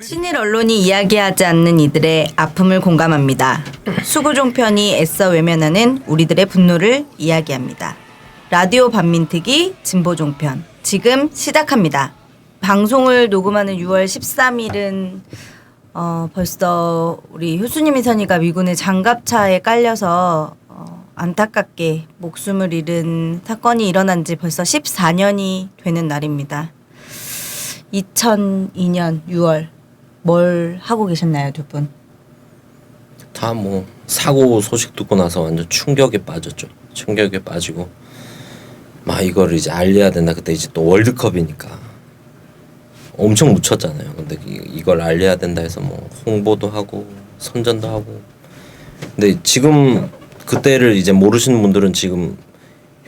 친일 언론이 이야기하지 않는 이들의 아픔을 공감합니다. 수구종편이 애써 외면하는 우리들의 분노를 이야기합니다. 라디오 반민특위 진보종편 지금 시작합니다. 방송을 녹음하는 6월 13일은 벌써 우리 효수님이 선이가 미군의 장갑차에 깔려서 안타깝게 목숨을 잃은 사건이 일어난 지 벌써 14년이 되는 날입니다. 2002년 6월 뭘 하고 계셨나요, 두 분? 다 뭐 사고 소식 듣고 나서 완전 충격에 빠졌죠. 충격에 빠지고 막 이걸 이제 알려야 된다. 그때 이제 또 월드컵이니까 엄청 묻혔잖아요. 근데 이걸 알려야 된다 해서 뭐 홍보도 하고 선전도 하고. 근데 지금 그때를 이제 모르시는 분들은 지금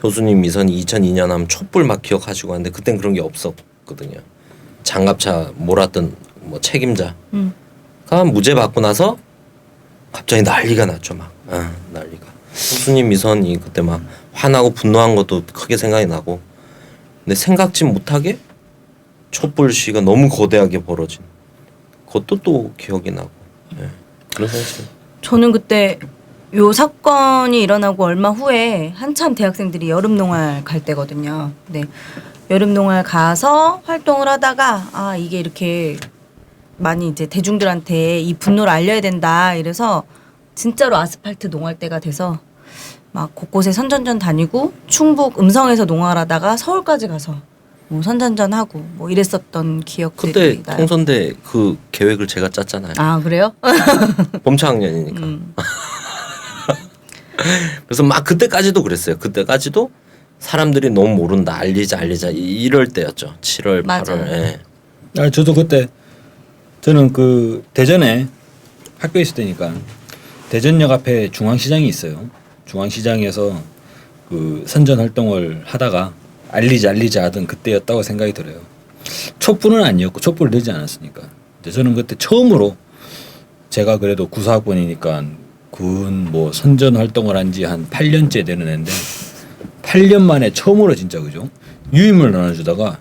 효수님 미선이 2002년 하면 촛불 막 기억하시고 하는데 그땐 그런 게 없었거든요. 장갑차 몰았던 뭐 책임자가 무죄 받고 나서 갑자기 난리가 났죠. 막 난리가. 효수님 미선이 그때 막 화나고 분노한 것도 크게 생각이 나고, 근데 생각지 못하게 촛불 시위가 너무 거대하게 벌어진 그것도 또 기억이 나고. 그래서 저는 그때 요 사건이 일어나고 얼마 후에 한참 대학생들이 여름 농활 갈 때거든요. 네. 여름 농활 가서 활동을 하다가 이게 이렇게 많이 이제 대중들한테 이 분노를 알려야 된다 이래서 진짜로 아스팔트 농활대가 돼서 막 곳곳에 선전전 다니고 충북 음성에서 농활하다가 서울까지 가서 뭐 선전전하고 뭐 이랬었던 기억들이 그때 나요. 통선대 그 계획을 제가 짰잖아요. 아 그래요? 범창학년이니까. 그래서 막 그때까지도 그랬어요. 그때까지도 사람들이 너무 모른다, 알리자 이럴 때였죠. 7월, 맞아요. 8월. 예. 저도 그때 저는 그 대전에 학교에 있을 때니까 대전역 앞에 중앙시장이 있어요. 중앙시장에서 그 선전 활동을 하다가 알리자 하던 그때였다고 생각이 들어요. 촛불은 아니었고 촛불을 내지 않았으니까. 근데 저는 그때 처음으로 제가 그래도 구사학번이니까 군 뭐 선전 활동을 한 지 한 8년째 되는 애인데 8년 만에 처음으로 진짜 그죠? 유인물 나눠주다가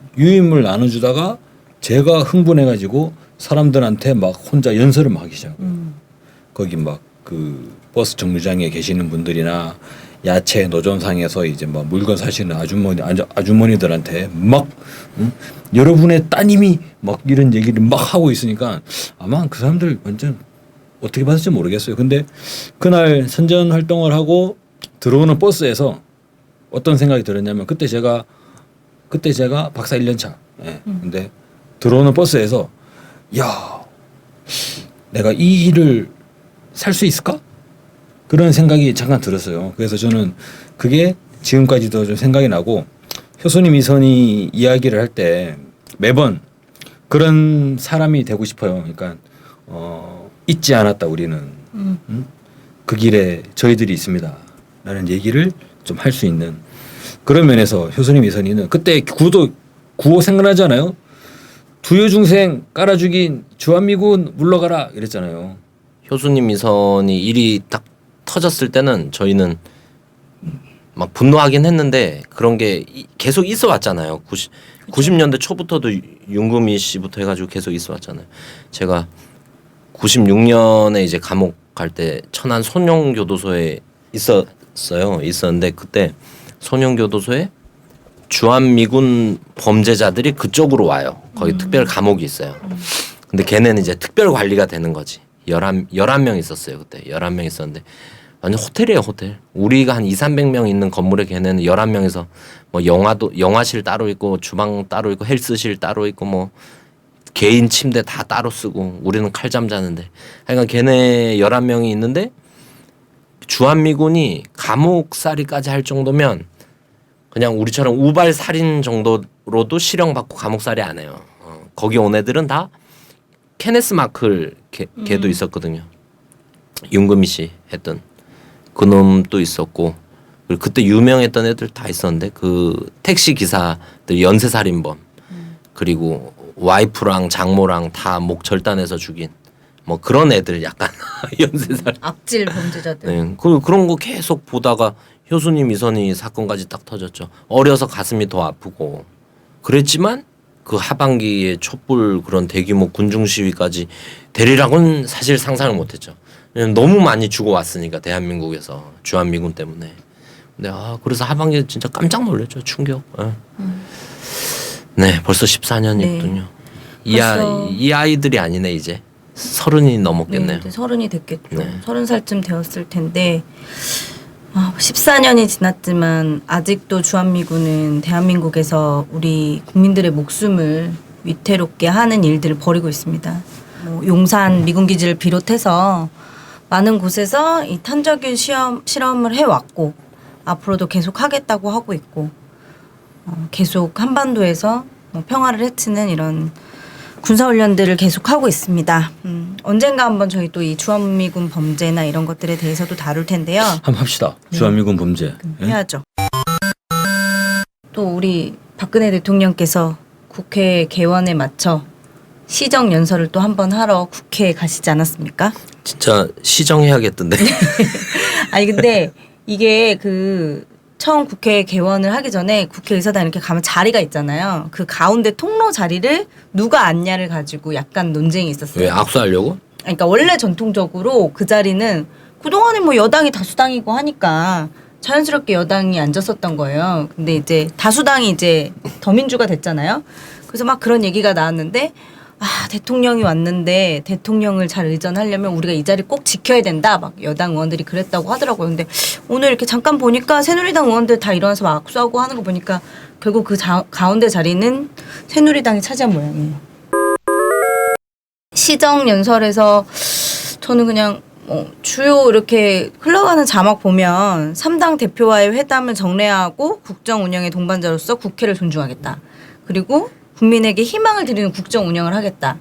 제가 흥분해가지고 사람들한테 막 혼자 연설을 막 하기 시작해요. 거기 막 그 버스 정류장에 계시는 분들이나 야채 노점상에서 이제 막 물건 사시는 아주머니들한테 막 여러분의 따님이 막 이런 얘기를 막 하고 있으니까 아마 그 사람들 완전 어떻게 받을지 모르겠어요. 근데 그날 선전 활동을 하고 들어오는 버스에서 어떤 생각이 들었냐면 그때 제가 박사 1년 차. 예. 근데 들어오는 버스에서 야, 내가 이 일을 살 수 있을까? 그런 생각이 잠깐 들었어요. 그래서 저는 그게 지금까지도 좀 생각이 나고 효수님 이선이 이야기를 할 때 매번 그런 사람이 되고 싶어요. 그러니까 잊지 않았다 우리는. 그 길에 저희들이 있습니다. 라는 얘기를 좀 할 수 있는 그런 면에서 효수님 이선희는 그때 구호 생각나잖아요. 두효중생 깔아 죽인 주한미군 물러가라 이랬잖아요. 효수님 미선이 일이 딱 터졌을 때는 저희는 막 분노하긴 했는데 그런 게 계속 있어 왔잖아요. 90년대 초부터도 윤금희 씨부터 해가지고 계속 있어 왔잖아요. 제가 96년에 이제 감옥 갈 때 천안 소년교도소에 있었는데 그때 소년교도소에 주한미군 범죄자들이 그쪽으로 와요. 거기 특별 감옥이 있어요. 근데 걔네는 이제 특별 관리가 되는 거지. 11명 있었어요. 그때 11명 있었는데 완전 호텔이에요. 호텔. 우리가 한 200~300명 있는 건물에 걔네는 11명에서 뭐 영화실 따로 있고 주방 따로 있고 헬스실 따로 있고 뭐 개인 침대 다 따로 쓰고 우리는 칼잠 자는데 하여간 걔네 11명이 있는데 주한미군이 감옥살이까지 할 정도면 그냥 우리처럼 우발 살인 정도로도 실형받고 감옥살이 안 해요. 거기 온 애들은 다 케네스 마클 걔도 있었거든요. 윤금희 씨 했던 그놈도 있었고 그리고 그때 유명했던 애들 다 있었는데 그 택시 기사들 연쇄살인범 그리고 와이프랑 장모랑 다 목 절단해서 죽인 뭐 그런 애들 약간 연쇄살 악질 범죄자들. 네, 그런 거 계속 보다가 효순이 미선이 사건까지 딱 터졌죠. 어려서 가슴이 더 아프고 그랬지만 그 하반기에 촛불 그런 대규모 군중 시위까지 되리라고는 사실 상상을 못했죠. 왜냐면 너무 많이 주고 왔으니까 대한민국에서 주한미군 때문에. 근데 그래서 하반기에 진짜 깜짝 놀랐죠. 충격. 네, 벌써 14년이거든요. 네. 이 아이들이 아니네 이제 30이 넘었겠네요. 이제 30이 됐겠죠. 네. 30살쯤 되었을 텐데 14년이 지났지만 아직도 주한미군은 대한민국에서 우리 국민들의 목숨을 위태롭게 하는 일들을 벌이고 있습니다. 용산 미군 기지를 비롯해서 많은 곳에서 이 탄저균 실험을 해왔고 앞으로도 계속 하겠다고 하고 있고 계속 한반도에서 평화를 해치는 이런 군사훈련들을 계속하고 있습니다. 언젠가 한번 저희 또 이 주한미군 범죄나 이런 것들에 대해서도 다룰 텐데요. 한번 합시다. 주한미군 범죄. 예? 해야죠. 또 우리 박근혜 대통령께서 국회 개원에 맞춰 시정연설을 또 한번 하러 국회에 가시지 않았습니까? 진짜 시정해야겠던데. 아니 근데 이게 처음 국회 개원을 하기 전에 국회의사당 이렇게 가면 자리가 있잖아요. 그 가운데 통로 자리를 누가 앉냐를 가지고 약간 논쟁이 있었어요. 왜 악수하려고? 그러니까 원래 전통적으로 그 자리는 그동안에 뭐 여당이 다수당이고 하니까 자연스럽게 여당이 앉았었던 거예요. 근데 이제 다수당이 이제 더민주가 됐잖아요. 그래서 막 그런 얘기가 나왔는데 대통령이 왔는데 대통령을 잘 의전하려면 우리가 이 자리 꼭 지켜야 된다. 막 여당 의원들이 그랬다고 하더라고요. 근데 오늘 이렇게 잠깐 보니까 새누리당 의원들 다 일어나서 막 악수하고 하는 거 보니까 결국 그 가운데 자리는 새누리당이 차지한 모양이에요. 시정연설에서 저는 그냥 주요 이렇게 흘러가는 자막 보면 3당 대표와의 회담을 정례하고 국정 운영의 동반자로서 국회를 존중하겠다. 그리고 국민에게 희망을 드리는 국정 운영을 하겠다.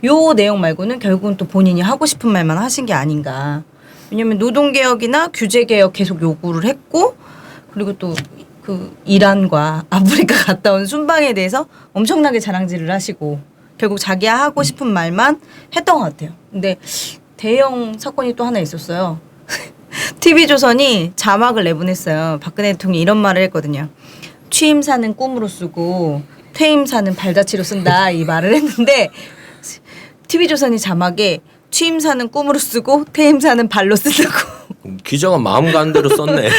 요 내용 말고는 결국은 또 본인이 하고 싶은 말만 하신 게 아닌가. 왜냐면 노동개혁이나 규제개혁 계속 요구를 했고 그리고 또 그 이란과 아프리카 갔다 온 순방에 대해서 엄청나게 자랑질을 하시고 결국 자기가 하고 싶은 말만 했던 것 같아요. 근데 대형 사건이 또 하나 있었어요. TV조선이 자막을 내보냈어요. 박근혜 대통령이 이런 말을 했거든요. 취임사는 꿈으로 쓰고 퇴임사는 발자취로 쓴다 이 말을 했는데 TV조선이 자막에 취임사는 꿈으로 쓰고 퇴임사는 발로 쓴다고 기자가 마음 가는 대로 썼네.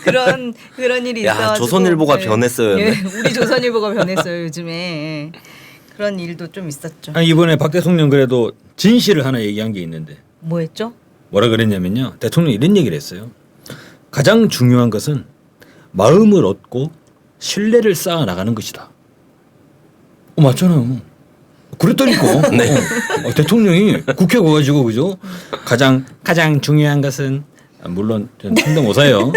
그런 일이 야, 있어가지고 조선일보가 변했어요. 우리 조선일보가 변했어요 요즘에. 그런 일도 좀 있었죠. 이번에 박 대통령 그래도 진실을 하나 얘기한 게 있는데 뭐 했죠? 뭐라 그랬냐면요. 대통령이 이런 얘기를 했어요. 가장 중요한 것은 마음을 얻고 신뢰를 쌓아 나가는 것이다. 맞잖아요. 그랬다니까. 네. 대통령이 국회 가가지고 그죠? 가장 중요한 것은 물론 전 성대모사예요.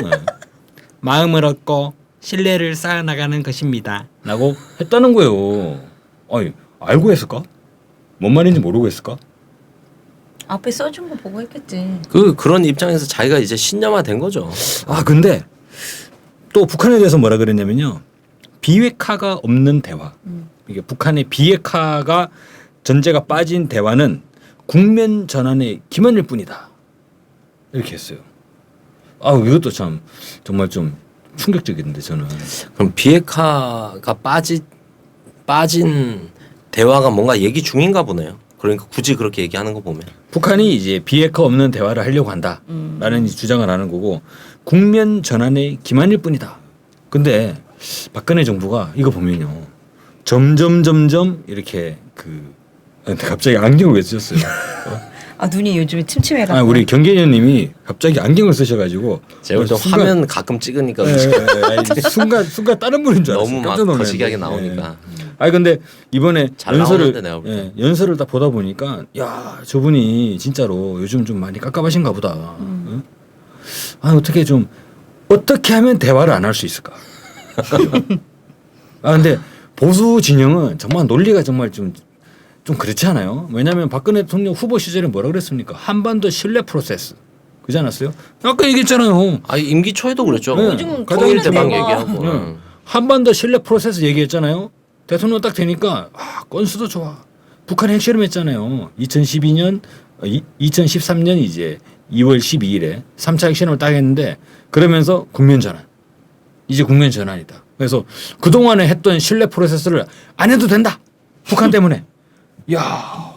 마음을 얻고 신뢰를 쌓아 나가는 것입니다. 라고 했다는 거예요. 알고 했을까? 뭔 말인지 모르고 했을까? 앞에 써준 거 보고 했겠지. 그런 입장에서 자기가 이제 신념화된 거죠. 근데 또 북한에 대해서 뭐라 그랬냐면요. 비핵화가 없는 대화. 이게 북한의 비핵화가 전제가 빠진 대화는 국면 전환의 기만일 뿐이다. 이렇게 했어요. 이것도 참 정말 좀 충격적인데 저는. 그럼 비핵화가 빠진 대화가 뭔가 얘기 중인가 보네요. 그러니까 굳이 그렇게 얘기하는 거 보면 북한이 이제 비핵화 없는 대화를 하려고 한다라는 주장을 하는 거고 국면 전환의 기만일 뿐이다. 근데 박근혜 정부가 이거 보면요. 점점 이렇게 근데 갑자기 안경을 왜 쓰셨어요? 눈이 요즘에 침침해가지고. 우리 경계년님이 갑자기 안경을 쓰셔가지고 제가 좀 화면 가끔 찍으니까 순간 다른 분인 줄 알았어요. 너무 막 깜짝 놀랐는데. 거시기하게 나오니까. 근데 이번에 잘 나오는데 내가 볼 때. 연설을 딱 보다 보니까 야 저분이 진짜로 요즘 좀 많이 깝깝하신가 보다. 응? 어떻게 하면 대화를 안 할 수 있을까? 근데 보수 진영은 정말 논리가 정말 좀 그렇지 않아요? 왜냐하면 박근혜 대통령 후보 시절에 뭐라 그랬습니까? 한반도 신뢰 프로세스. 그지 않았어요? 아까 얘기했잖아요. 임기 초에도 그랬죠. 네. 요즘은 통일 대박 대화. 얘기하고. 한반도 신뢰 프로세스 얘기했잖아요. 대통령 딱 되니까 건수도 좋아. 북한 핵실험했잖아요. 2013년 이제 2월 12일에 3차 핵실험을 딱 했는데 그러면서 국면 전환. 이제 국면 전환이다. 그래서 그동안에 했던 신뢰 프로세스를 안 해도 된다. 북한 때문에. 야,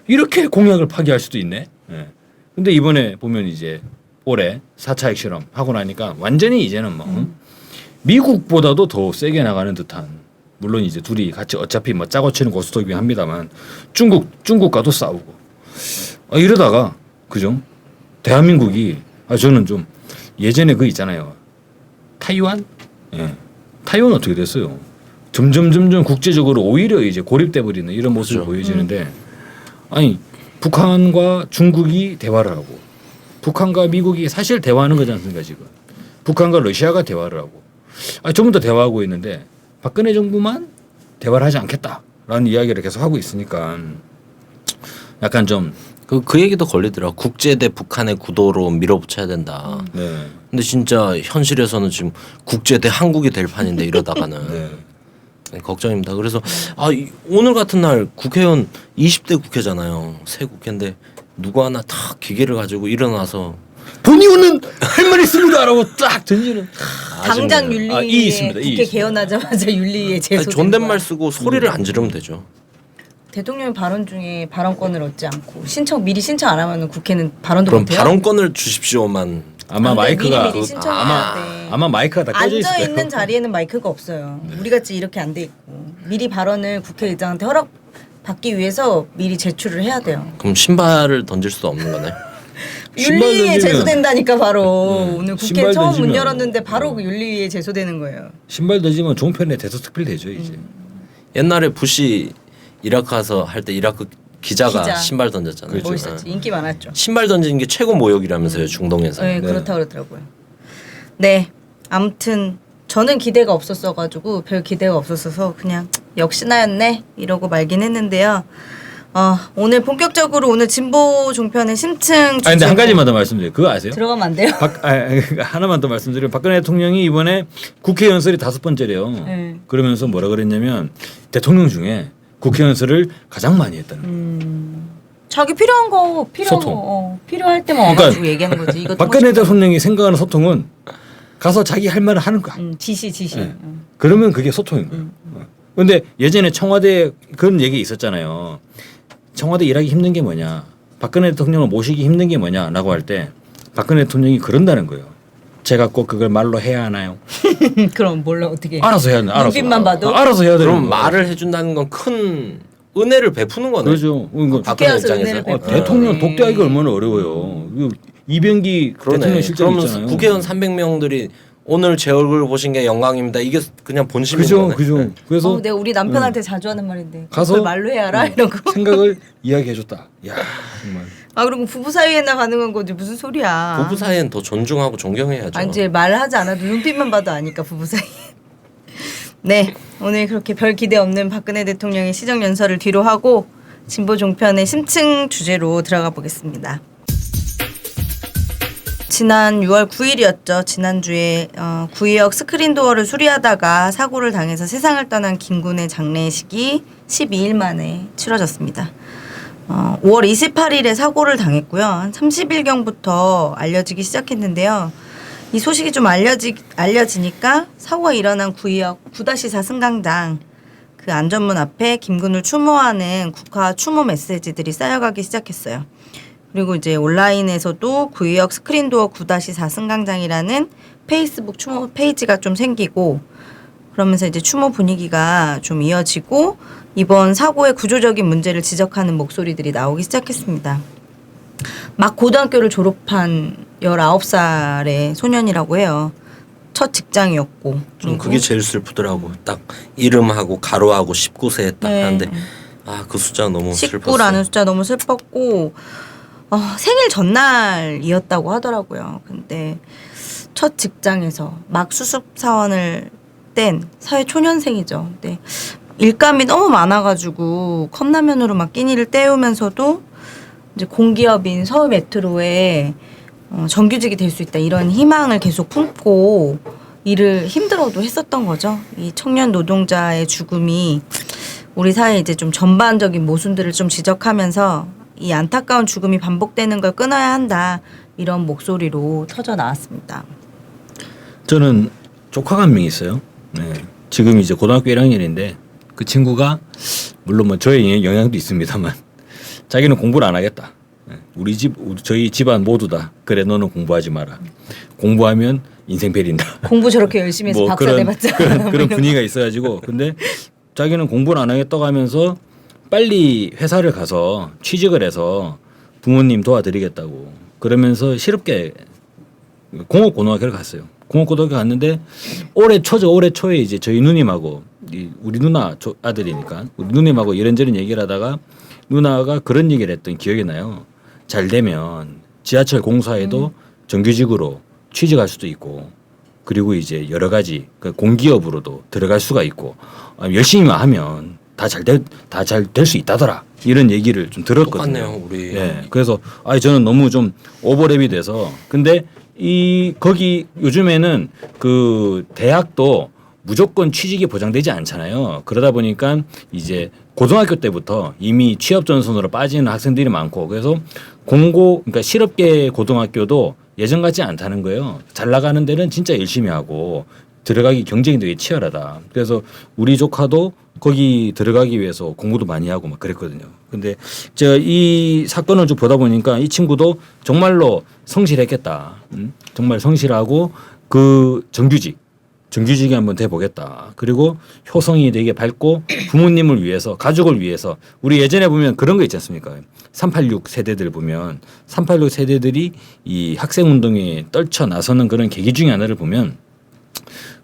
이렇게 공약을 파기할 수도 있네. 예. 근데 이번에 보면 이제 올해 4차 핵실험 하고 나니까 완전히 이제는 뭐 미국보다도 더 세게 나가는 듯한, 물론 이제 둘이 같이 어차피 뭐 짜고 치는 고스톱이긴 합니다만 중국과도 싸우고 이러다가 그죠? 대한민국이 저는 좀 예전에 그 있잖아요. 타이완? 예. 타이완 어떻게 됐어요? 점점 국제적으로 오히려 이제 고립돼 버리는 이런 모습이 그렇죠. 보여지는데 아니 북한과 중국이 대화를 하고 북한과 미국이 사실 대화하는 거지 않습니까 지금? 북한과 러시아가 대화를 하고 전부 다 대화하고 있는데 박근혜 정부만 대화를 하지 않겠다라는 이야기를 계속 하고 있으니까 약간 좀 그 얘기도 걸리더라고. 국제 대 북한의 구도로 밀어붙여야 된다. 네. 근데 진짜 현실에서는 지금 국제 대 한국이 될 판인데 이러다가는 네. 걱정입니다. 그래서 오늘 같은 날 국회의원 20대 국회잖아요. 새 국회인데 누구 하나 다 기계를 가지고 일어나서 본의원은 할 말 있습니다라고 딱 던지는. 당장 윤리위에 이 있습니다. 이 국회 있습니다. 개헌하자마자 윤리위에 제소. 존댓말 쓰고 소리를 안 지르면 되죠. 대통령이 발언 중에 발언권을 얻지 않고 미리 신청 안 하면 국회는 발언도 그럼 못해요. 발언권을 주십시오만. 아마 근데 마이크가 미리 신청해야 돼. 아마 마이크가 다 꺼져 있을 앉아 거예요. 있는 자리에는 마이크가 없어요. 우리 같이 이렇게 안 돼 있고 미리 발언을 국회의장한테 허락 받기 위해서 미리 제출을 해야 돼요. 그럼 신발을 던질 수도 없는 거네. 신발 윤리위에 던지면- 제소된다니까 바로 오늘 국회 신발 처음 문 던지면- 열었는데 바로 그 윤리위에 제소되는 거예요. 신발 던지면 종편에 대서특필 되죠 이제. 옛날에 부시 이라크 가서 할 때 이라크 기자가 기자. 신발 던졌잖아요. 멋있었지. 인기 많았죠. 신발 던지는 게 최고 모욕이라면서요 중동에서. 네, 그렇다 그러더라고요. 네, 아무튼 저는 기대가 없었어가지고 별 기대가 없었어서 그냥 역시나였네 이러고 말긴 했는데요. 오늘 본격적으로 오늘 진보 종편의 심층 주제. 근데 한 가지만 더 말씀드려요. 그거 아세요? 들어가면 안 돼요? 하나만 더 말씀드리면 박근혜 대통령이 이번에 국회 연설이 5번째래요. 네. 그러면서 뭐라 그랬냐면 대통령 중에 국회 연설을 가장 많이 했다는. 자기 필요한 거 소통. 필요할 때만 그러니까 와가지고 얘기하는 거지. 이거 박근혜 대통령이 생각하는 소통은 가서 자기 할 말을 하는 거야. 지시. 네. 그러면 그게 소통인 거예요. 그런데 예전에 청와대에 그런 얘기 있었잖아요. 청와대 일하기 힘든 게 뭐냐, 박근혜 대통령을 모시기 힘든 게 뭐냐라고 할 때 박근혜 대통령이 그런다는 거예요. 제가 꼭 그걸 말로 해야 하나요? 그럼 몰라 어떻게? 알아서 해야 돼. 알아서. 눈빛만 봐도? 알아서 해야 되는 그럼 거예요. 말을 해준다는 건 큰 은혜를 베푸는 거네. 그렇죠. 이거 박근혜 국회에서 입장에서. 은혜를 베푸는 대통령 거네. 독대하기가 얼마나 어려워요. 이병기 대통령 그러네. 실장 그러면 있잖아요. 국회의원 300명들이 오늘 제 얼굴 보신 게 영광입니다. 이게 그냥 본심인 그죠, 거네. 그죠. 그래서 내가 우리 남편한테 자주 하는 말인데 가서 그걸 말로 해야 알아 이런 거. 생각을 이야기해줬다. 야 정말. 그리고 부부 사이에나 가능한 거지 무슨 소리야. 부부 사이엔 더 존중하고 존경해야죠. 아니 이제 말하지 않아도 눈빛만 봐도 아니까 부부 사이. 네, 오늘 그렇게 별 기대 없는 박근혜 대통령의 시정 연설을 뒤로 하고 진보 종편의 심층 주제로 들어가 보겠습니다. 지난 6월 9일이었죠. 지난주에 구의역 스크린 도어를 수리하다가 사고를 당해서 세상을 떠난 김군의 장례식이 12일 만에 치러졌습니다. 5월 28일에 사고를 당했고요. 한 30일경부터 알려지기 시작했는데요. 이 소식이 좀 알려지니까 사고가 일어난 구의역 9-4 승강장 그 안전문 앞에 김군을 추모하는 국화 추모 메시지들이 쌓여가기 시작했어요. 그리고 이제 온라인에서도 구의역 스크린도어 9-4 승강장이라는 페이스북 추모 페이지가 좀 생기고 그러면서 이제 추모 분위기가 좀 이어지고 이번 사고의 구조적인 문제를 지적하는 목소리들이 나오기 시작했습니다. 막 고등학교를 졸업한 19살의 소년이라고 해요. 첫 직장이었고. 좀 그게 제일 슬프더라고. 딱 이름하고 가로하고 19세 딱 네. 하는데 그 숫자 너무 슬펐어. 19라는 숫자 너무 슬펐고 생일 전날이었다고 하더라고요. 근데 첫 직장에서 막 수습 사원을 뗀 사회 초년생이죠. 근데 일감이 너무 많아가지고 컵라면으로 막 끼니를 때우면서도 이제 공기업인 서울 메트로에 정규직이 될 수 있다 이런 희망을 계속 품고 일을 힘들어도 했었던 거죠. 이 청년 노동자의 죽음이 우리 사회에 이제 좀 전반적인 모순들을 좀 지적하면서 이 안타까운 죽음이 반복되는 걸 끊어야 한다 이런 목소리로 터져 나왔습니다. 저는 조카가 한 명 있어요. 네. 지금 이제 고등학교 1학년인데 그 친구가 물론 뭐 저의 영향도 있습니다만 자기는 공부를 안 하겠다. 네. 저희 집안 모두 다 그래 너는 공부하지 마라. 공부하면 인생 베린다. 공부 저렇게 열심히 해서 뭐 박사 내봤자 그런 분위기가 있어가지고 근데 자기는 공부를 안 하겠다고 하면서 빨리 회사를 가서 취직을 해서 부모님 도와드리겠다고 그러면서 실업계 공업고등학교를 갔어요. 공업고등학교 갔는데 올해 초에 이제 저희 누님하고 우리 누나 아들이니까 우리 누님하고 이런저런 얘기를 하다가 누나가 그런 얘기를 했던 기억이 나요. 잘 되면 지하철 공사에도 정규직으로 취직할 수도 있고 그리고 이제 여러 가지 공기업으로도 들어갈 수가 있고 열심히만 하면 다 잘 될 수 있다더라 이런 얘기를 좀 들었거든요. 똑같네요, 우리. 예, 그래서 저는 너무 좀 오버랩이 돼서 근데 거기 요즘에는 그 대학도 무조건 취직이 보장되지 않잖아요. 그러다 보니까 이제 고등학교 때부터 이미 취업 전선으로 빠지는 학생들이 많고 그래서 그러니까 실업계 고등학교도 예전 같지 않다는 거예요. 잘 나가는 데는 진짜 열심히 하고 들어가기 경쟁이 되게 치열하다. 그래서 우리 조카도 거기 들어가기 위해서 공부도 많이 하고 막 그랬거든요. 근데 제가 이 사건을 좀 보다 보니까 이 친구도 정말로 성실했겠다. 정말 성실하고 그 정규직이 한번 돼보겠다. 그리고 효성이 되게 밝고 부모님을 위해서 가족을 위해서 우리 예전에 보면 그런 거 있지 않습니까? 386 세대들 보면 386 세대들이 이 학생운동에 떨쳐 나서는 그런 계기 중에 하나를 보면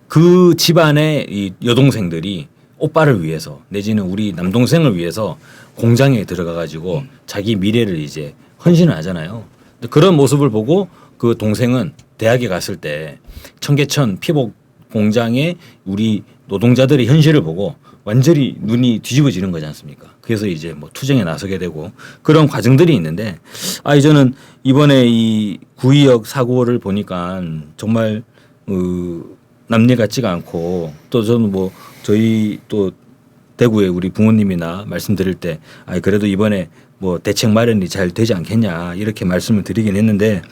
그 집안의 이 여동생들이 오빠를 위해서 내지는 우리 남동생을 위해서 공장에 들어가 가지고 자기 미래를 이제 헌신을 하잖아요. 그런 모습을 보고 그 동생은 대학에 갔을 때 청계천 피복 공장에 우리 노동자들의 현실을 보고 완전히 눈이 뒤집어지는 거지 않습니까? 그래서 이제 뭐 투쟁에 나서게 되고 그런 과정들이 있는데 저는 이번에 이 구의역 사고를 보니까 정말 남일 같지가 않고 또 저는 뭐 저희 또 대구에 우리 부모님이나 말씀드릴 때 그래도 이번에 뭐 대책 마련이 잘 되지 않겠냐 이렇게 말씀을 드리긴 했는데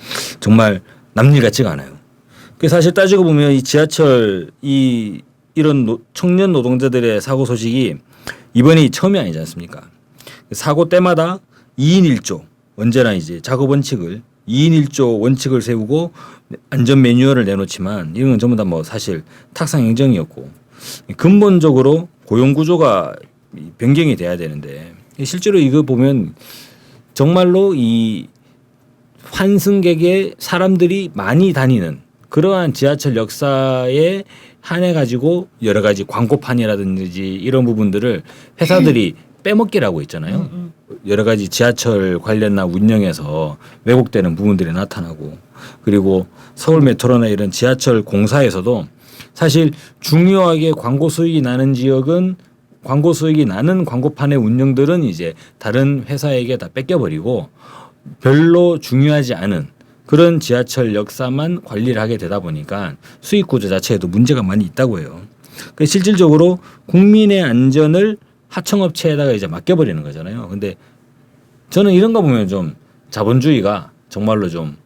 정말 남일 같지가 않아요. 그 사실 따지고 보면 이 지하철 이런 청년 노동자들의 사고 소식이 이번이 처음이 아니지 않습니까? 사고 때마다 2인 1조 언제나 이제 작업 원칙을 2인 1조 원칙을 세우고 안전 매뉴얼을 내놓지만 이런 건 전부 다 뭐 사실 탁상 행정이었고 근본적으로 고용 구조가 변경이 돼야 되는데 실제로 이거 보면 정말로 이 환승객의 사람들이 많이 다니는 그러한 지하철 역사에 한해 가지고 여러 가지 광고판이라든지 이런 부분들을 회사들이 빼먹기라고 있잖아요. 여러 가지 지하철 관련나 운영에서 왜곡되는 부분들이 나타나고 그리고 서울 메트로나 이런 지하철 공사에서도 사실 중요하게 광고 수익이 나는 지역은 광고 수익이 나는 광고판의 운영들은 이제 다른 회사에게 다 뺏겨버리고 별로 중요하지 않은 그런 지하철 역사만 관리를 하게 되다 보니까 수익 구조 자체에도 문제가 많이 있다고 해요. 그러니까 실질적으로 국민의 안전을 하청업체에다가 이제 맡겨버리는 거잖아요. 근데 저는 이런 거 보면 좀 자본주의가 정말로 좀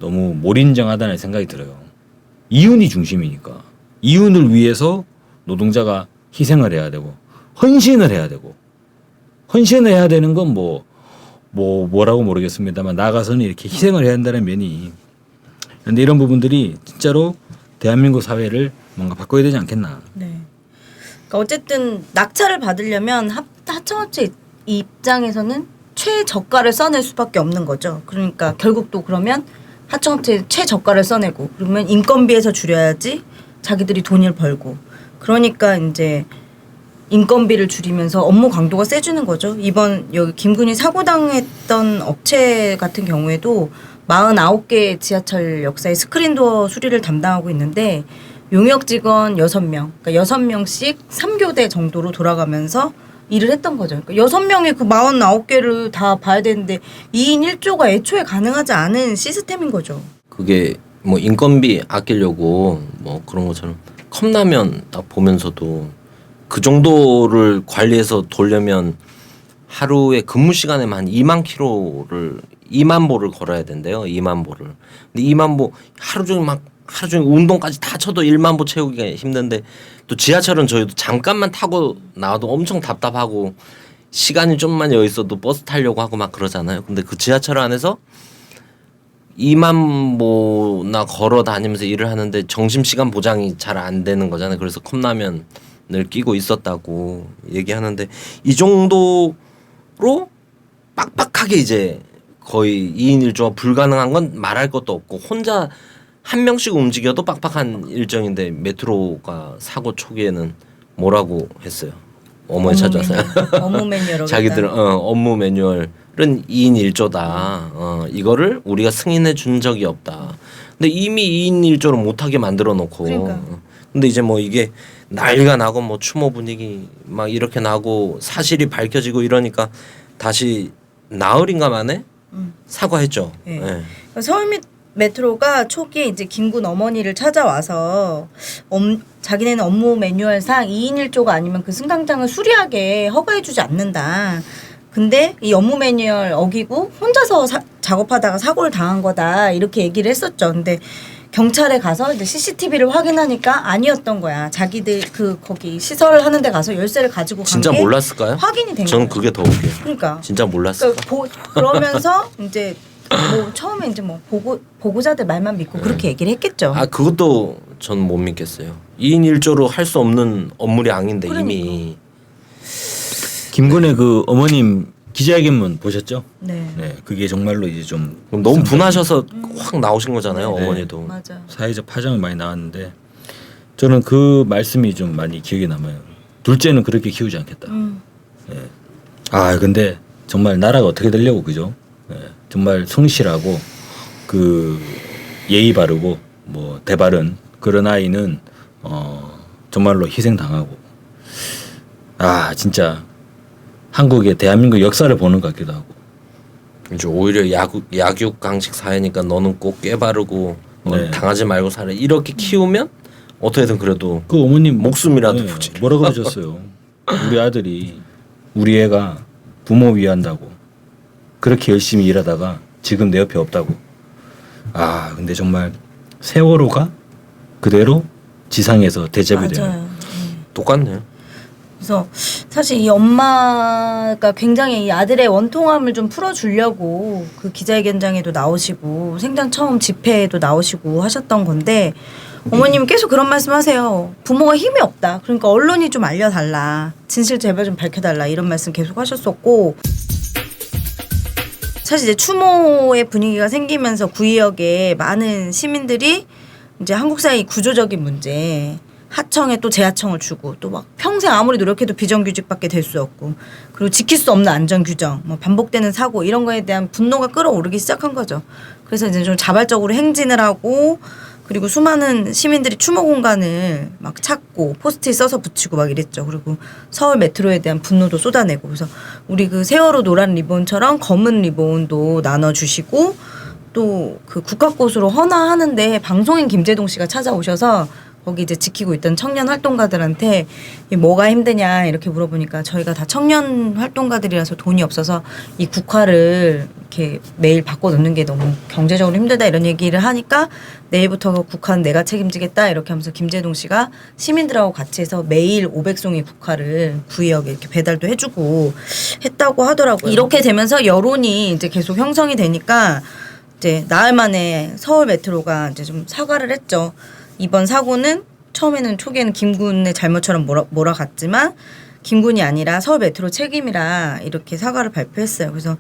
너무 몰인정하다는 생각이 들어요. 이윤이 중심이니까. 이윤을 위해서 노동자가 희생을 해야 되고 헌신을 해야 되고 헌신을 해야 되는 건 뭐라고 모르겠습니다만 나가서는 이렇게 희생을 해야 한다는 면이 그런데 이런 부분들이 진짜로 대한민국 사회를 뭔가 바꿔야 되지 않겠나. 네. 그러니까 어쨌든 낙찰을 받으려면 하청업체 입장에서는 최저가를 써낼 수밖에 없는 거죠. 그러니까 결국 또 그러면 하청업체 최저가를 써내고 그러면 인건비에서 줄여야지 자기들이 돈을 벌고 그러니까 이제 인건비를 줄이면서 업무 강도가 세지는 거죠. 이번 여기 김군이 사고 당했던 업체 같은 경우에도 49개 지하철 역사의 스크린도어 수리를 담당하고 있는데 용역 직원 6명, 그러니까 6명씩 3교대 정도로 돌아가면서 일을 했던 거죠. 그러니까 6명의 그 49개를 다 봐야 되는데 2인 1조가 애초에 가능하지 않은 시스템인 거죠. 그게 뭐 인건비 아끼려고 뭐 그런 것처럼 컵라면 딱 보면서도 그 정도를 관리해서 돌려면 하루에 근무 시간에만 한 2만 보를 걸어야 된대요. 2만 보를. 근데 2만 보 하루 종일 막 하루 종일 운동까지 다 쳐도 1만 보 채우기가 힘든데 또 지하철은 저희도 잠깐만 타고 나와도 엄청 답답하고 시간이 좀만 여유 있어도 버스 타려고 하고 막 그러잖아요. 근데 그 지하철 안에서 2만 보나 걸어 다니면서 일을 하는데 점심시간 보장이 잘 안 되는 거잖아요. 그래서 컵라면을 끼고 있었다고 얘기하는데 이 정도로 빡빡하게 이제 거의 2인 1조가 불가능한 건 말할 것도 없고 혼자 한 명씩 움직여도 빡빡한 일정인데 메트로가 사고 초기에는 뭐라고 했어요. 어머니 찾아서요. 업무 매뉴얼 자기들은 업무 매뉴얼은 2인 1조다. 이거를 우리가 승인해 준 적이 없다. 근데 이미 2인 1조를 못하게 만들어 놓고. 그러니까. 근데 이제 뭐 이게 난리가 나고 뭐 추모 분위기 막 이렇게 나고 사실이 밝혀지고 이러니까 다시 나흘인가 만에 사과했죠. 네. 네. 서울 메트로가 초기에 이제 김군 어머니를 찾아와서 자기네는 업무 매뉴얼상 2인 1조가 아니면 그 승강장을 수리하게 허가해주지 않는다. 근데 이 업무 매뉴얼 어기고 혼자서 작업하다가 사고를 당한 거다 이렇게 얘기를 했었죠. 근데 경찰에 가서 이제 CCTV를 확인하니까 아니었던 거야. 자기들 그 거기 시설 하는 데 가서 열쇠를 가지고 간 진짜 게 몰랐을까요? 확인이 된 전 거야. 그게 더 웃겨요. 그러니까. 진짜 몰랐을까? 그러면서 이제 뭐 처음에 이제 뭐 보고자들 말만 믿고 그렇게 얘기를 했겠죠. 아 그것도 전 못 믿겠어요. 2인 1조로 할 수 없는 업무의 양인데 그러니까. 이미 김군의 그 어머님 기자회견문 보셨죠? 네. 네, 그게 정말로 이제 좀 그럼 너무 분하셔서 확 나오신 거잖아요. 네. 어머니도. 맞아. 사회적 파장이 많이 나왔는데 저는 그 말씀이 좀 많이 기억에 남아요. 둘째는 그렇게 키우지 않겠다. 아 근데 정말 나라가 어떻게 되려고 그죠? 네, 정말 성실하고 그 예의 바르고 뭐 대바른 그런 아이는 정말로 희생당하고 아 진짜 한국의 대한민국 역사를 보는 것 같기도 하고 이제 오히려 약육 강식 사회니까 너는 꼭 깨바르고 네. 당하지 말고 살아 이렇게 키우면 어떻게든 그래도 그 어머님 목숨이라도 부지. 뭐라 그러셨어요? 우리 아들이 우리 애가 부모 위한다고 그렇게 열심히 일하다가 지금 내 옆에 없다고. 아 근데 정말 세월호가 그대로 지상에서 대접이 맞아요. 되는. 똑같네요. 그래서 사실 이 엄마가 굉장히 이 아들의 원통함을 좀 풀어주려고 그 기자회견장에도 나오시고 생전 처음 집회에도 나오시고 하셨던 건데 어머님이 계속 그런 말씀하세요. 부모가 힘이 없다. 그러니까 언론이 좀 알려달라. 진실 제발 좀 밝혀달라. 이런 말씀 계속 하셨었고 사실 이제 추모의 분위기가 생기면서 구의역에 많은 시민들이 이제 한국 사회 구조적인 문제 하청에 또 재하청을 주고 또 막 평생 아무리 노력해도 비정규직밖에 될 수 없고 그리고 지킬 수 없는 안전규정 뭐 반복되는 사고 이런 거에 대한 분노가 끌어오르기 시작한 거죠. 그래서 이제 좀 자발적으로 행진을 하고 그리고 수많은 시민들이 추모 공간을 막 찾고 포스트잇 써서 붙이고 막 이랬죠. 그리고 서울 메트로에 대한 분노도 쏟아내고 그래서 우리 그 세월호 노란 리본처럼 검은 리본도 나눠주시고 또 그 국가꽃으로 헌화하는데 방송인 김재동 씨가 찾아오셔서 거기 이제 지키고 있던 청년 활동가들한테 뭐가 힘드냐 이렇게 물어보니까 저희가 다 청년 활동가들이라서 돈이 없어서 이 국화를 이렇게 매일 바꿔 놓는 게 너무 경제적으로 힘들다 이런 얘기를 하니까 내일부터 그 국화는 내가 책임지겠다 이렇게 하면서 김재동 씨가 시민들하고 같이 해서 매일 500송이 국화를 구의역에 이렇게 배달도 해주고 했다고 하더라고요. 이렇게 되면서 여론이 이제 계속 형성이 되니까 이제 나흘 만에 서울 메트로가 이제 좀 사과를 했죠. 이번 사고는 처음에는 초기에는 김군의 잘못처럼 몰아갔지만 김군이 아니라 서울 메트로 책임이라 이렇게 사과를 발표했어요. 그래서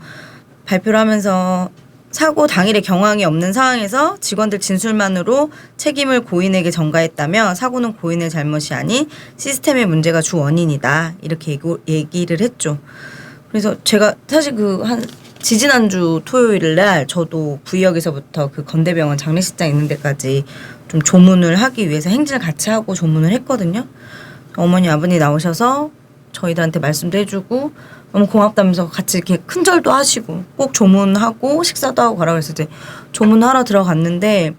발표를 하면서 사고 당일에 경황이 없는 상황에서 직원들 진술만으로 책임을 고인에게 전가했다며 사고는 고인의 잘못이 아닌 시스템의 문제가 주 원인이다 이렇게 얘기를 했죠. 그래서 제가 사실 지지난주 토요일 날 저도 구의역에서부터 그 건대병원 장례식장 있는 데까지 좀 조문을 하기 위해서 행진을 같이 하고 조문을 했거든요. 어머니 아버님 나오셔서 저희들한테 말씀도 해주고 너무 고맙다면서 같이 이렇게 큰절도 하시고 꼭 조문하고 식사도 하고 가라고 해서 이제 조문하러 들어갔는데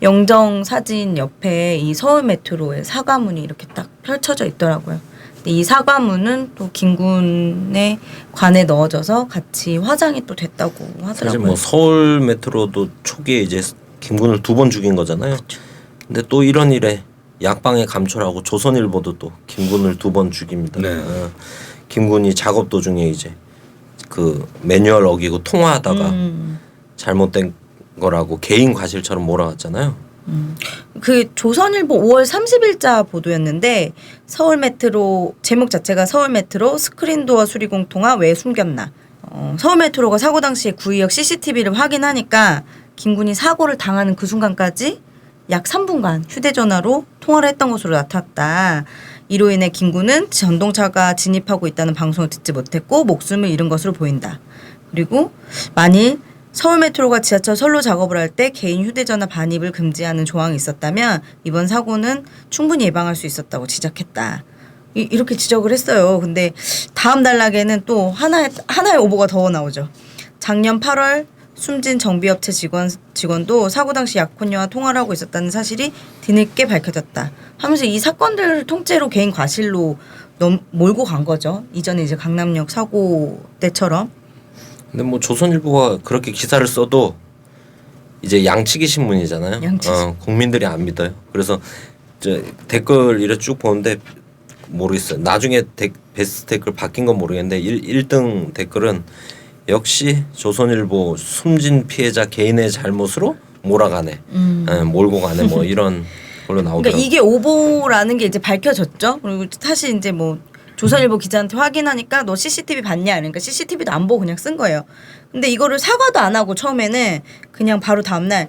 영정 사진 옆에 이 서울 메트로의 사과문이 이렇게 딱 펼쳐져 있더라고요. 근데 이 사과문은 또 김군의 관에 넣어져서 같이 화장이 또 됐다고 하더라고요. 사실 뭐 서울 메트로도 초기에 이제 김군을 2번 죽인 거잖아요. 근데 또 이런 일에 약방에 감초라고 조선일보도 또 김군을 2번 죽입니다. 네. 김군이 작업 도중에 이제 그 매뉴얼 어기고 통화하다가 잘못된 거라고 개인 과실처럼 몰아갔잖아요. 그 조선일보 5월 30일자 보도였는데 서울 메트로 제목 자체가 서울 메트로 스크린도어 수리공 통화 왜 숨겼나. 서울 메트로가 사고 당시에 구의역 CCTV를 확인하니까 김군이 사고를 당하는 그 순간까지 약 3분간 휴대전화로 통화를 했던 것으로 나타났다. 이로 인해 김군은 전동차가 진입하고 있다는 방송을 듣지 못했고 목숨을 잃은 것으로 보인다. 그리고 만일 서울 메트로가 지하철 선로 작업을 할 때 개인 휴대전화 반입을 금지하는 조항이 있었다면 이번 사고는 충분히 예방할 수 있었다고 지적했다. 이렇게 지적을 했어요. 근데 다음 단락에는 또 하나의 오보가 더 나오죠. 작년 8월 숨진 정비업체 직원도 사고 당시 약혼녀와 통화를 하고 있었다는 사실이 뒤늦게 밝혀졌다. 하면서 이 사건들을 통째로 개인 과실로 몰고 간 거죠. 이전에 이제 강남역 사고 때처럼. 근데 뭐 조선일보가 그렇게 기사를 써도 이제 양치기 신문이잖아요. 국민들이 안 믿어요. 그래서 댓글 이렇게 쭉 보는데 모르겠어요. 나중에 베스트 댓글 바뀐 건 모르겠는데 1등 댓글은 역시 조선일보 숨진 피해자 개인의 잘못으로 몰아가네, 몰고 가네, 뭐 이런 걸로 나오더라고요. 그러니까 이게 오보라는 게 이제 밝혀졌죠. 그리고 사실 이제 뭐 조선일보 기자한테 확인하니까 너 CCTV 봤냐? 그러니까 CCTV도 안 보고 그냥 쓴 거예요. 근데 이거를 사과도 안 하고 처음에는 그냥 바로 다음날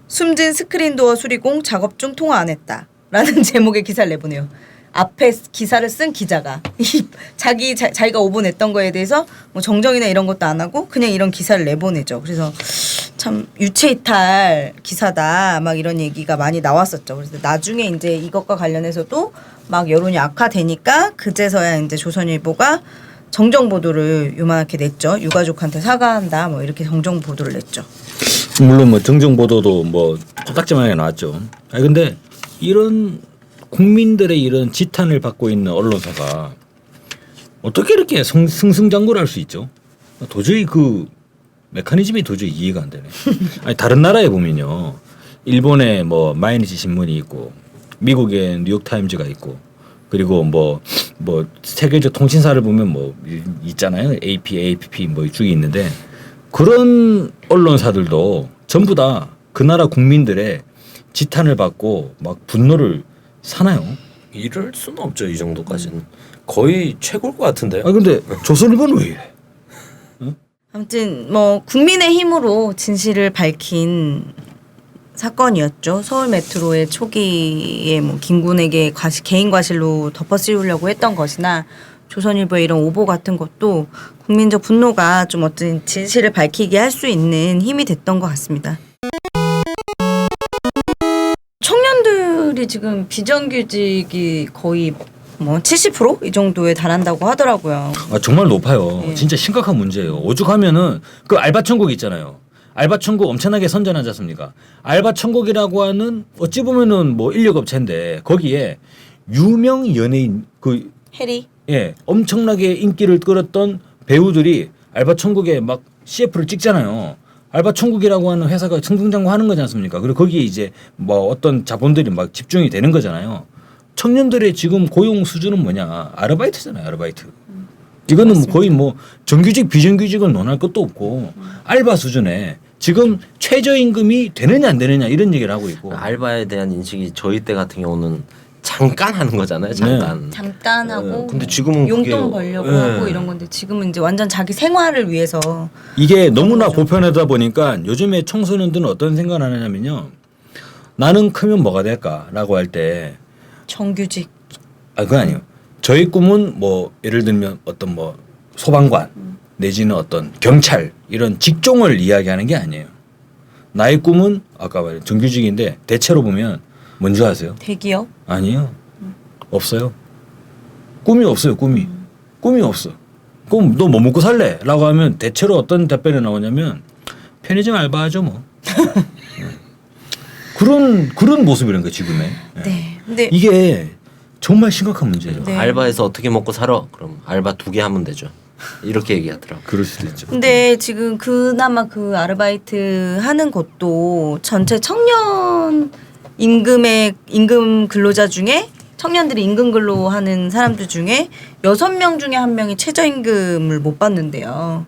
숨진 스크린도어 수리공 작업 중 통화 안 했다 라는 제목의 기사를 내보내요. 앞에 기사를 쓴 기자가 자기가 오보냈던 거에 대해서 뭐 정정이나 이런 것도 안 하고 그냥 이런 기사를 내보내죠. 그래서 참 유체이탈 기사다 막 이런 얘기가 많이 나왔었죠. 그래서 나중에 이제 이것과 관련해서도 막 여론이 악화되니까 그제서야 이제 조선일보가 정정 보도를 요만하게 냈죠. 유가족한테 사과한다 뭐 이렇게 정정 보도를 냈죠. 물론 뭐 정정 보도도 뭐 코딱지만하게 나왔죠. 아니 근데 이런 국민들의 이런 지탄을 받고 있는 언론사가 어떻게 이렇게 승승장구를 할 수 있죠? 도저히 그 메커니즘이 도저히 이해가 안 되네. 아니 다른 나라에 보면요, 일본에 뭐 마이니치 신문이 있고, 미국에 뉴욕 타임즈가 있고, 그리고 뭐 세계적 통신사를 보면 뭐 있잖아요. AP, AFP 뭐 쭉 있는데 그런 언론사들도 전부 다 그 나라 국민들의 지탄을 받고 막 분노를 사나요? 이럴 수는 없죠. 이 정도까지는 거의 최고일 것 같은데요. 아 근데 조선일보는 왜 이래? 아무튼 뭐 국민의 힘으로 진실을 밝힌 사건이었죠. 서울 메트로의 초기에 뭐 김군에게 개인 과실로 덮어씌우려고 했던 것이나 조선일보의 이런 오보 같은 것도 국민적 분노가 좀 어떤 진실을 밝히게 할 수 있는 힘이 됐던 것 같습니다. 청년들이 지금 비정규직이 거의 뭐 70% 이 정도에 달한다고 하더라고요. 아 정말 높아요. 예. 진짜 심각한 문제예요. 오죽하면은 그 알바 천국 있잖아요. 알바 천국 엄청나게 선전하지 않습니까? 알바 천국이라고 하는 어찌 보면은 뭐 인력 업체인데 거기에 유명 연예인 그 해리 예, 엄청나게 인기를 끌었던 배우들이 알바 천국에 막 CF를 찍잖아요. 알바 천국이라고 하는 회사가 승승장구 하는 거지 않습니까? 그리고 거기에 이제 뭐 어떤 자본들이 막 집중이 되는 거잖아요. 청년들의 지금 고용 수준은 뭐냐? 아르바이트잖아요, 아르바이트. 이거는 뭐 거의 뭐 정규직 비정규직을 논할 것도 없고 알바 수준에 지금 최저임금이 되느냐 안 되느냐 이런 얘기를 하고 있고. 알바에 대한 인식이 저희 때 같은 경우는 잠깐 하는 거잖아요. 잠깐. 잠깐 하고 근데 지금은 용돈 그게- 벌려고 예. 하고 이런 건데 지금은 이제 완전 자기 생활을 위해서 이게 너무나 보편하다 보니까 요즘에 청소년들은 어떤 생각을 하냐면요. 나는 크면 뭐가 될까라고 할 때 정규직 그건 아니에요. 저희 꿈은 뭐 예를 들면 어떤 뭐 소방관 내지는 어떤 경찰 이런 직종을 이야기하는 게 아니에요. 나의 꿈은 아까 말한 정규직인데 대체로 보면 뭔지 아세요? 대기업 아니요. 없어요. 꿈이 없어요. 꿈이 없어. 그럼 너 뭐 먹고 살래? 라고 하면 대체로 어떤 답변이 나오냐면 편의점 알바하죠 뭐. 그런 모습이라는 거예요 지금의. 네. 근데 이게 정말 심각한 문제예요. 네. 알바에서 어떻게 먹고 살아? 그럼 알바 2개 하면 되죠. 이렇게 얘기하더라고. 그럴 수도 있죠. 근데 지금 그나마 그 아르바이트 하는 것도 전체 청년이 임금 근로자 중에 청년들이 임금 근로하는 사람들 중에 6명 중에 1명이 최저임금을 못 받는데요.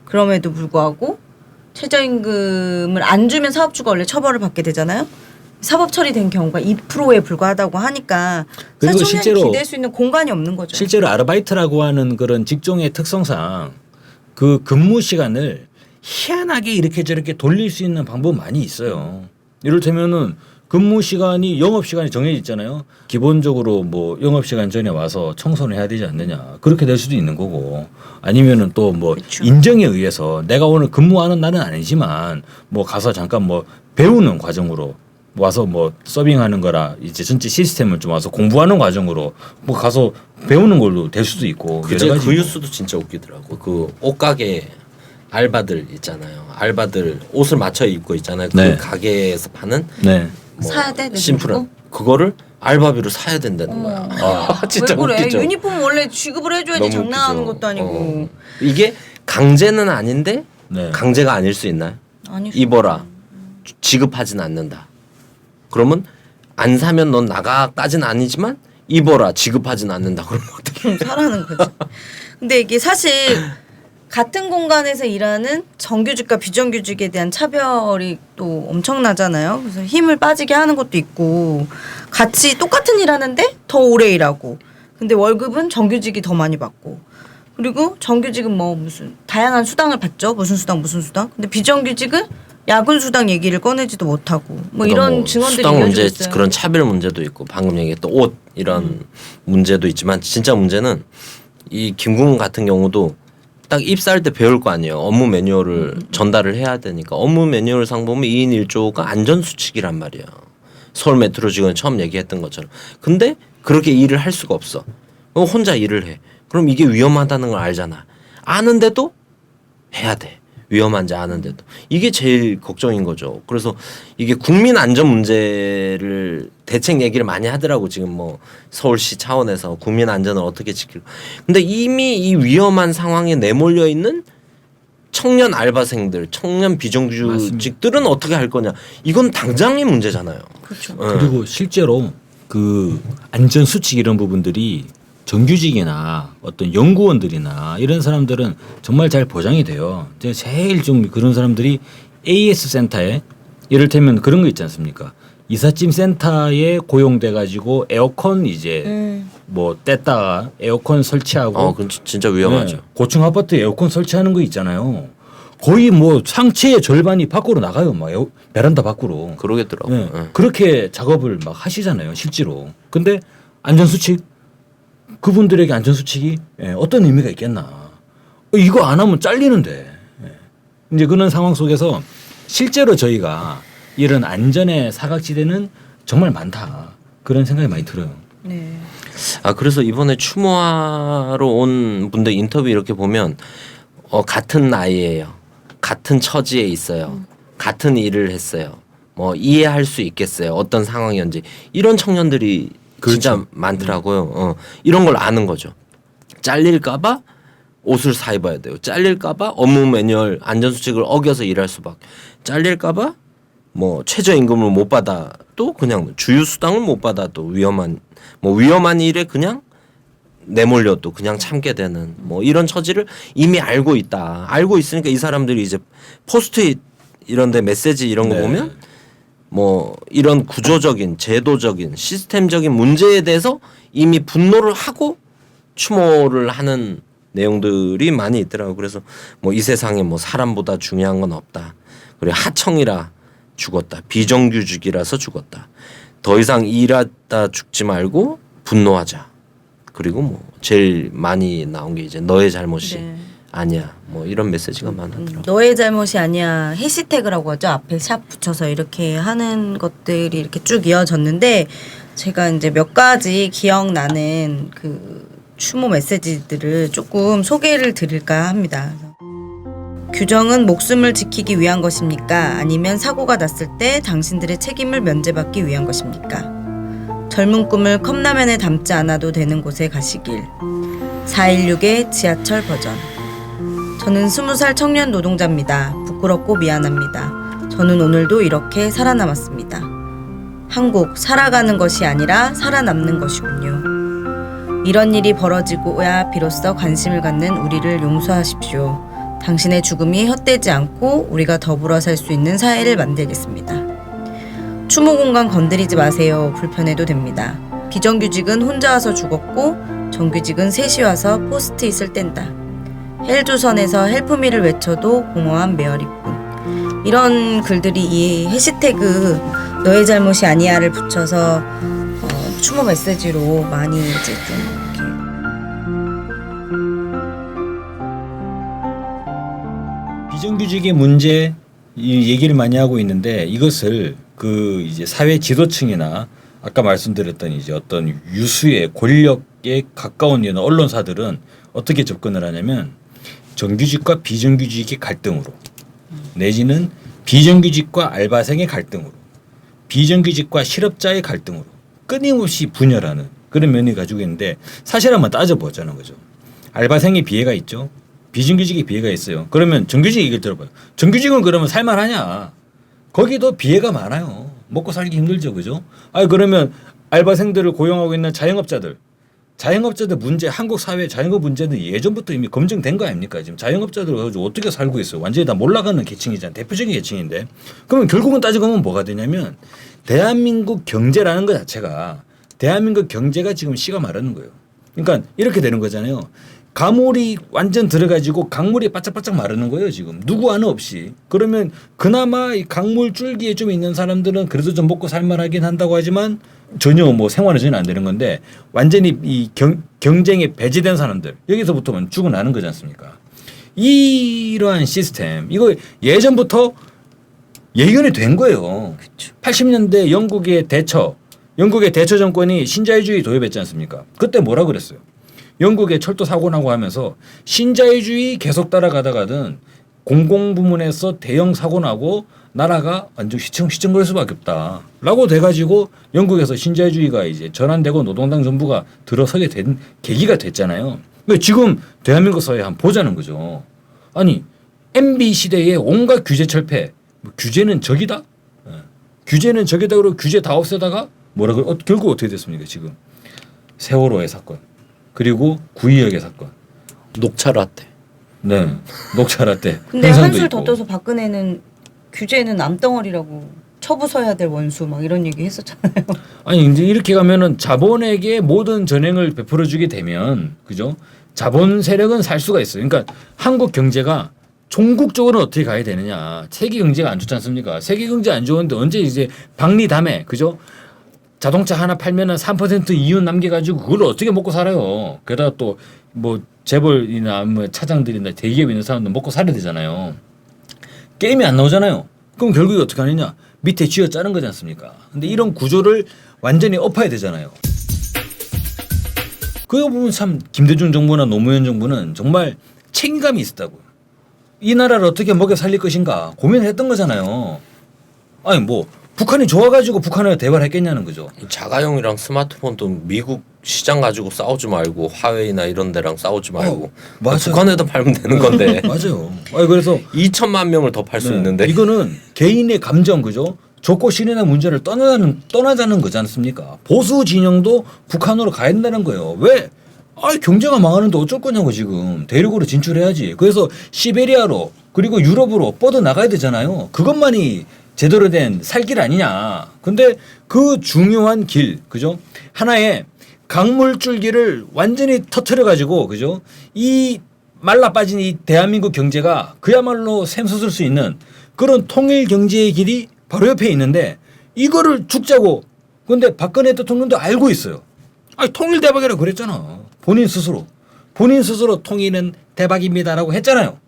그럼에도 불구하고 최저임금을 안 주면 사업주가 원래 처벌을 받게 되잖아요. 사법 처리된 경우가 2%에 불과하다고 하니까 그리고 사실 청년이 실제로 기댈 수 있는 공간이 없는 거죠. 실제로 아르바이트라고 하는 그런 직종의 특성상 그 근무 시간을 희한하게 이렇게 저렇게 돌릴 수 있는 방법 많이 있어요. 이를테면은 근무 시간이 영업 시간이 정해져 있잖아요. 기본적으로 뭐 영업 시간 전에 와서 청소를 해야 되지 않느냐 그렇게 될 수도 있는 거고 아니면은 또 뭐 그렇죠. 인정에 의해서 내가 오늘 근무하는 날은 아니지만 뭐 가서 잠깐 뭐 배우는 과정으로 와서 뭐 서빙하는 거라 이제 전체 시스템을 좀 와서 공부하는 과정으로 뭐 가서 배우는 걸로 될 수도 있고 그제 여러 가지 그 뭐. 뉴스도 진짜 웃기더라고. 그 옷가게 알바들 있잖아요. 알바들 옷을 맞춰 입고 있잖아요. 그 네. 가게에서 파는 네. 뭐 사야 돼? 내 심플한 돈으로? 그거를 알바비로 사야 된다는 거야. 아, 진짜 왜 그래? 웃기죠. 유니폼 원래 지급을 해줘야지 너무 장난하는 웃기죠. 것도 아니고. 이게 강제는 아닌데 네. 강제가 아닐 수 있나요? 아니, 입어라. 지급하진 않는다. 그러면 안 사면 넌 나가까지는 아니지만 입어라. 지급하진 않는다. 그러면 어떻게? 사라는 거지. 근데 이게 사실 같은 공간에서 일하는 정규직과 비정규직에 대한 차별이 또 엄청나잖아요. 그래서 힘을 빠지게 하는 것도 있고 같이 똑같은 일 하는데 더 오래 일하고 근데 월급은 정규직이 더 많이 받고 그리고 정규직은 뭐 무슨 다양한 수당을 받죠. 무슨 수당 근데 비정규직은 야근 수당 얘기를 꺼내지도 못하고 뭐 이런 증언들이 수당 이어지고 문제 있어요. 그런 차별 문제도 있고 방금 얘기했던 옷 이런 문제도 있지만 진짜 문제는 이 김궁 같은 경우도 딱 입사할 때 배울 거 아니에요. 업무 매뉴얼을 전달을 해야 되니까 업무 매뉴얼상 보면 2인 1조가 안전수칙이란 말이야. 서울 메트로 지금 처음 얘기했던 것처럼. 근데 그렇게 일을 할 수가 없어. 혼자 일을 해. 그럼 이게 위험하다는 걸 알잖아. 아는데도 해야 돼. 위험한지 아는데도. 이게 제일 걱정인 거죠. 그래서 이게 국민 안전 문제를 대책 얘기를 많이 하더라고. 지금 뭐 서울시 차원에서 국민 안전을 어떻게 지키고. 근데 이미 이 위험한 상황에 내몰려 있는 청년 알바생들, 청년 비정규직들은 어떻게 할 거냐. 이건 당장의 문제잖아요. 그렇죠. 그리고 실제로 그 안전 수칙 이런 부분들이 정규직이나 어떤 연구원들이나 이런 사람들은 정말 잘 보장이 돼요. 제가 제일 좀 그런 사람들이 AS 센터에 이를테면 그런 거 있지 않습니까? 이삿짐 센터에 고용돼 가지고 에어컨 이제 뭐 뗐다가 에어컨 설치하고 그건 진짜 위험하죠. 네, 고층 아파트 에어컨 설치하는 거 있잖아요. 거의 뭐 상체의 절반이 밖으로 나가요. 막 베란다 밖으로. 그러겠더라고요. 네, 예. 그렇게 작업을 막 하시잖아요, 실제로. 근데 안전수칙 그분들에게 안전수칙이 어떤 의미가 있겠나? 이거 안 하면 잘리는데. 이제 그런 상황 속에서 실제로 저희가 이런 안전의 사각지대는 정말 많다. 그런 생각이 많이 들어요. 네. 그래서 이번에 추모하러 온 분들 인터뷰 이렇게 보면 같은 나이예요. 같은 처지에 있어요. 같은 일을 했어요. 뭐 이해할 수 있겠어요. 어떤 상황이었는지 이런 청년들이 진짜 많더라고요. 이런 걸 아는 거죠. 잘릴까봐 옷을 사 입어야 돼요. 잘릴까봐 업무 매뉴얼 안전수칙을 어겨서 일할 수밖에. 잘릴까봐 뭐 최저임금을 못 받아 또 그냥 주휴수당을 못 받아 또 위험한 일에 그냥 내몰려 또 그냥 참게 되는 뭐 이런 처지를 이미 알고 있다. 알고 있으니까 이 사람들이 이제 포스트잇 이런데 메시지 이런 거 네. 보면 뭐 이런 구조적인 제도적인 시스템적인 문제에 대해서 이미 분노를 하고 추모를 하는 내용들이 많이 있더라고요. 그래서 뭐 이 세상에 뭐 사람보다 중요한 건 없다. 그리고 하청이라 죽었다. 비정규직이라서 죽었다. 더 이상 일하다 죽지 말고 분노하자. 그리고 뭐 제일 많이 나온 게 이제 너의 잘못이 네. 아니야. 뭐 이런 메시지가 많았더라고요. 너의 잘못이 아니야 해시태그라고 하죠. 앞에 샵 붙여서 이렇게 하는 것들이 이렇게 쭉 이어졌는데 제가 이제 몇 가지 기억나는 그 추모 메시지들을 조금 소개를 드릴까 합니다. 규정은 목숨을 지키기 위한 것입니까? 아니면 사고가 났을 때 당신들의 책임을 면제받기 위한 것입니까? 젊은 꿈을 컵라면에 담지 않아도 되는 곳에 가시길. 416의 지하철 버전. 저는 20살 청년 노동자입니다. 부끄럽고 미안합니다. 저는 오늘도 이렇게 살아남았습니다. 한국 살아가는 것이 아니라 살아남는 것이군요. 이런 일이 벌어지고야 비로소 관심을 갖는 우리를 용서하십시오. 당신의 죽음이 헛되지 않고 우리가 더불어 살 수 있는 사회를 만들겠습니다. 추모 공간 건드리지 마세요. 불편해도 됩니다. 비정규직은 혼자 와서 죽었고 정규직은 셋이 와서 포스트잇을 뗀다. 헬조선에서 헬프미를 외쳐도 공허한 메어리뿐. 이런 글들이 이 해시태그 너의 잘못이 아니야를 붙여서 추모 메시지로 많이 이제 좀 이렇게 비정규직의 문제 이 얘기를 많이 하고 있는데 이것을 그 이제 사회 지도층이나 아까 말씀드렸던 이제 어떤 유수의 권력에 가까운 이런 언론사들은 어떻게 접근을 하냐면 정규직과 비정규직의 갈등으로 내지는 비정규직과 알바생의 갈등으로 비정규직과 실업자의 갈등으로 끊임없이 분열하는 그런 면이 가지고 있는데 사실 한번 따져보자는 거죠. 알바생의 비애가 있죠. 비정규직의 비애가 있어요. 그러면 정규직 얘기를 들어봐요. 정규직은 그러면 살만하냐? 거기도 비애가 많아요. 먹고 살기 힘들죠. 그죠? 그러면 알바생들을 고용하고 있는 자영업자들 문제, 한국 사회 자영업 문제는 예전부터 이미 검증된 거 아닙니까? 지금 자영업자들 어떻게 살고 있어요? 완전히 다 몰락하는 계층이잖아요. 대표적인 계층인데. 그러면 결국은 따지고 보면 뭐가 되냐면 대한민국 경제라는 것 자체가 대한민국 경제가 지금 씨가 마르는 거예요. 그러니까 이렇게 되는 거잖아요. 가물이 완전 들어가지고 강물이 바짝바짝 마르는 거예요. 지금 누구 하나 없이. 그러면 그나마 이 강물 줄기에 좀 있는 사람들은 그래도 좀 먹고 살만하긴 한다고 하지만 전혀 뭐 생활은 전혀 안 되는 건데 완전히 이 경쟁에 배제된 사람들 여기서부터는 죽어나는 거지 않습니까? 이러한 시스템 이거 예전부터 예견이 된 거예요. 그쵸. 80년대 영국의 대처 정권이 신자유주의 도입했지 않습니까? 그때 뭐라 그랬어요? 영국의 철도 사고 나고 하면서 신자유주의 계속 따라가다가는 공공부문에서 대형 사고 나고 나라가 완전 휘청휘청거릴 수밖에 없다라고 돼가지고 영국에서 신자유주의가 이제 전환되고 노동당 정부가 들어서게 된 계기가 됐잖아요. 그러니까 지금 대한민국 사회 한번 보자는 거죠. 아니 MB 시대에 온갖 규제 철폐, 규제는 적이다. 규제는 적이다 그러고 규제 다 없애다가 뭐라 그래? 결국 어떻게 됐습니까? 지금 세월호의 사건 그리고 구의역의 사건, 녹차라떼. 네, 녹차라떼. 근데 행상도 한술 있고. 더 떠서 박근혜는 규제는 남덩어리라고 처부 서야 될 원수 막 이런 얘기 했었잖아요. 아니 이제 이렇게 가면은 자본에게 모든 전행을 베풀어 주게 되면 그죠? 자본 세력은 살 수가 있어요. 그러니까 한국 경제가 종국적으로 어떻게 가야 되느냐? 세계 경제가 안 좋지 않습니까? 세계 경제 안 좋은데 언제 이제 박리담에 그죠? 자동차 하나 팔면은 3% 이윤 남겨가지고 그걸 어떻게 먹고 살아요? 게다가 또 뭐 재벌이나 뭐 차장들이나 대기업에 있는 사람들 먹고 살아야 되잖아요. 게임이 안 나오잖아요. 그럼 결국에 어떻게 하느냐? 밑에 쥐어 짜는 거지 않습니까? 근데 이런 구조를 완전히 엎어야 되잖아요. 그거 보면 참 김대중 정부나 노무현 정부는 정말 책임감이 있었다고요. 이 나라를 어떻게 먹여 살릴 것인가 고민을 했던 거잖아요. 아니 뭐 북한이 좋아가지고 북한을 대화를 했겠냐는 거죠. 자가용이랑 스마트폰도 미국 시장 가지고 싸우지 말고 화웨이나 이런 데랑 싸우지 말고 맞아요. 북한에다 팔면 되는 건데 맞아요. 그래서 2천만 명을 더 팔 수 있는데 이거는 개인의 감정 그죠? 좋고 싫으나 문제를 떠나자는 거지 않습니까? 보수 진영도 북한으로 가야 된다는 거예요. 왜? 경제가 망하는데 어쩔 거냐고 지금 대륙으로 진출해야지. 그래서 시베리아로 그리고 유럽으로 뻗어 나가야 되잖아요. 그것만이 제대로 된 살길 아니냐. 근데 그 중요한 길, 그죠? 하나의 강물줄기를 완전히 터트려 가지고, 그죠? 이 말라 빠진 이 대한민국 경제가 그야말로 샘솟을 수 있는 그런 통일 경제의 길이 바로 옆에 있는데 이거를 죽자고. 근데 박근혜 대통령도 알고 있어요. 통일 대박이라고 그랬잖아. 본인 스스로 통일은 대박입니다라고 했잖아요.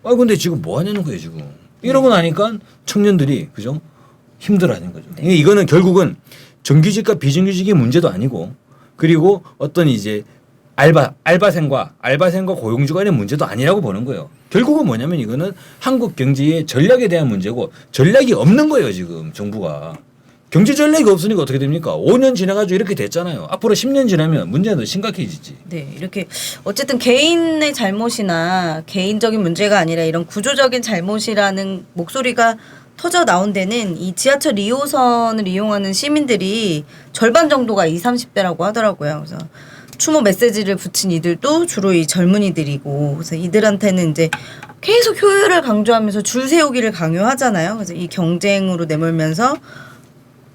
근데 지금 뭐 하냐는 거예요, 지금. 이러고 나니까 청년들이 그죠? 힘들어하는 거죠. 네. 이거는 결국은 정규직과 비정규직의 문제도 아니고 그리고 어떤 이제 알바생과 고용주 간의 문제도 아니라고 보는 거예요. 결국은 뭐냐면 이거는 한국 경제의 전략에 대한 문제고 전략이 없는 거예요, 지금 정부가. 경제 전략이 없으니까 어떻게 됩니까? 5년 지나가지고 이렇게 됐잖아요. 앞으로 10년 지나면 문제는 더 심각해지지. 네, 이렇게 어쨌든 개인의 잘못이나 개인적인 문제가 아니라 이런 구조적인 잘못이라는 목소리가 터져 나온 데는 이 지하철 2호선을 이용하는 시민들이 절반 정도가 20, 30대라고 하더라고요. 그래서 추모 메시지를 붙인 이들도 주로 이 젊은이들이고, 그래서 이들한테는 이제 계속 효율을 강조하면서 줄 세우기를 강요하잖아요. 그래서 이 경쟁으로 내몰면서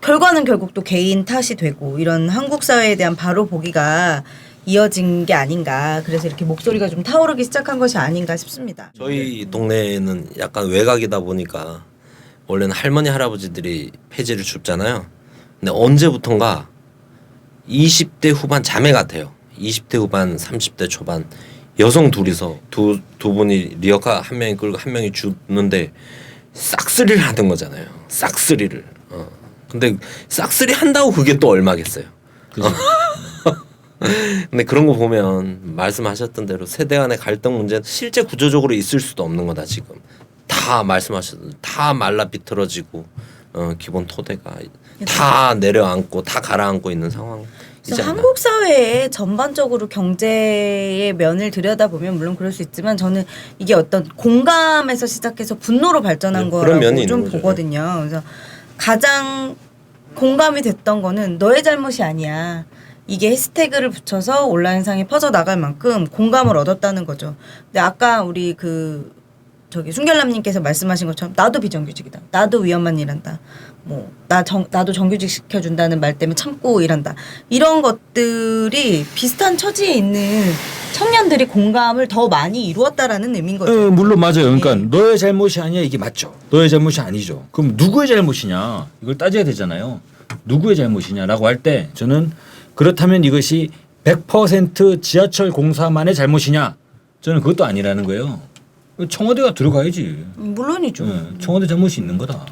결과는 결국 또 개인 탓이 되고, 이런 한국 사회에 대한 바로 보기가 이어진 게 아닌가. 그래서 이렇게 목소리가 좀 타오르기 시작한 것이 아닌가 싶습니다. 저희 동네는 약간 외곽이다 보니까 원래는 할머니 할아버지들이 폐지를 줍잖아요. 근데 언제부턴가 20대 후반 자매 같아요. 20대 후반 30대 초반 여성 둘이서 두 분이 리어카 한 명이 끌고 한 명이 주는데 싹쓸이를 하는 거잖아요. 싹쓸이를. 근데 싹쓸이 한다고 그게 또 얼마겠어요. 그죠. 근데 그런 거 보면 말씀하셨던 대로 세대 간의 갈등 문제는 실제 구조적으로 있을 수도 없는 거다. 지금 다 말씀하셨던 다 말라 비틀어지고 기본 토대가 다 내려앉고 다 가라앉고 있는 상황. 그래서 한국 사회에 전반적으로 경제의 면을 들여다보면 물론 그럴 수 있지만 저는 이게 어떤 공감에서 시작해서 분노로 발전한 그런 면이 거라고 좀 있는 거죠. 보거든요. 그래서 가장 공감이 됐던 거는 너의 잘못이 아니야. 이게 해시태그를 붙여서 온라인상에 퍼져 나갈 만큼 공감을 얻었다는 거죠. 근데 아까 우리 저기 순결남님께서 말씀하신 것처럼 나도 비정규직이다. 나도 위험한 일한다. 뭐 나도 정규직 시켜준다는 말 때문에 참고 일한다. 이런 것들이 비슷한 처지에 있는 청년들이 공감을 더 많이 이루었다라는 의미인 거죠. 물론 맞아요. 그러니까 네. 너의 잘못이 아니야 이게 맞죠. 너의 잘못이 아니죠. 그럼 누구의 잘못이냐 이걸 따져야 되잖아요. 누구의 잘못이냐라고 할 때 저는 그렇다면 이것이 100% 지하철 공사만의 잘못이냐? 저는 그것도 아니라는 거예요. 청와대가 들어가야지. 물론이죠. 청와대 잘못이 있는 거다.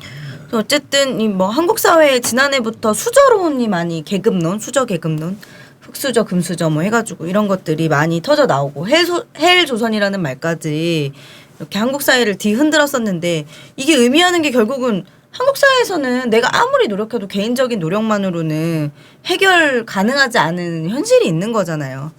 어쨌든 이 뭐 한국 사회에 지난해부터 수저론이 많이 계급론, 수저 계급론, 흑수저, 금수저 뭐 해가지고 이런 것들이 많이 터져 나오고 헬조선이라는 말까지 이렇게 한국 사회를 뒤흔들었었는데 이게 의미하는 게 결국은 한국 사회에서는 내가 아무리 노력해도 개인적인 노력만으로는 해결 가능하지 않은 현실이 있는 거잖아요.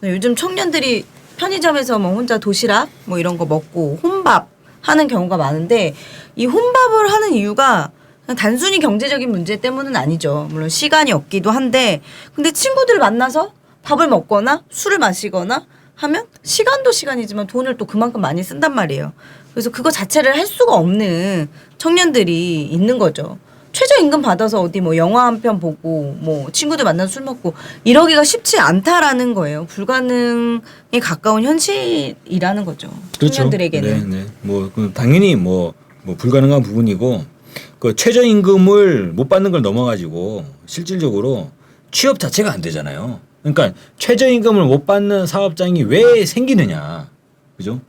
요즘 청년들이 편의점에서 뭐 혼자 도시락 뭐 이런 거 먹고 혼밥 하는 경우가 많은데 이 혼밥을 하는 이유가 그냥 단순히 경제적인 문제 때문은 아니죠. 물론 시간이 없기도 한데 근데 친구들 만나서 밥을 먹거나 술을 마시거나 하면 시간도 시간이지만 돈을 또 그만큼 많이 쓴단 말이에요. 그래서 그거 자체를 할 수가 없는 청년들이 있는 거죠. 최저임금 받아서 어디 뭐 영화 한 편 보고 뭐 친구들 만나서 술 먹고 이러기가 쉽지 않다라는 거예요. 불가능에 가까운 현실이라는 거죠. 그렇죠. 청년들에게는. 네. 뭐 당연히 뭐 불가능한 부분이고 그 최저임금을 못 받는 걸 넘어가지고 실질적으로 취업 자체가 안 되잖아요. 그러니까 최저임금을 못 받는 사업장이 왜 생기느냐, 그죠?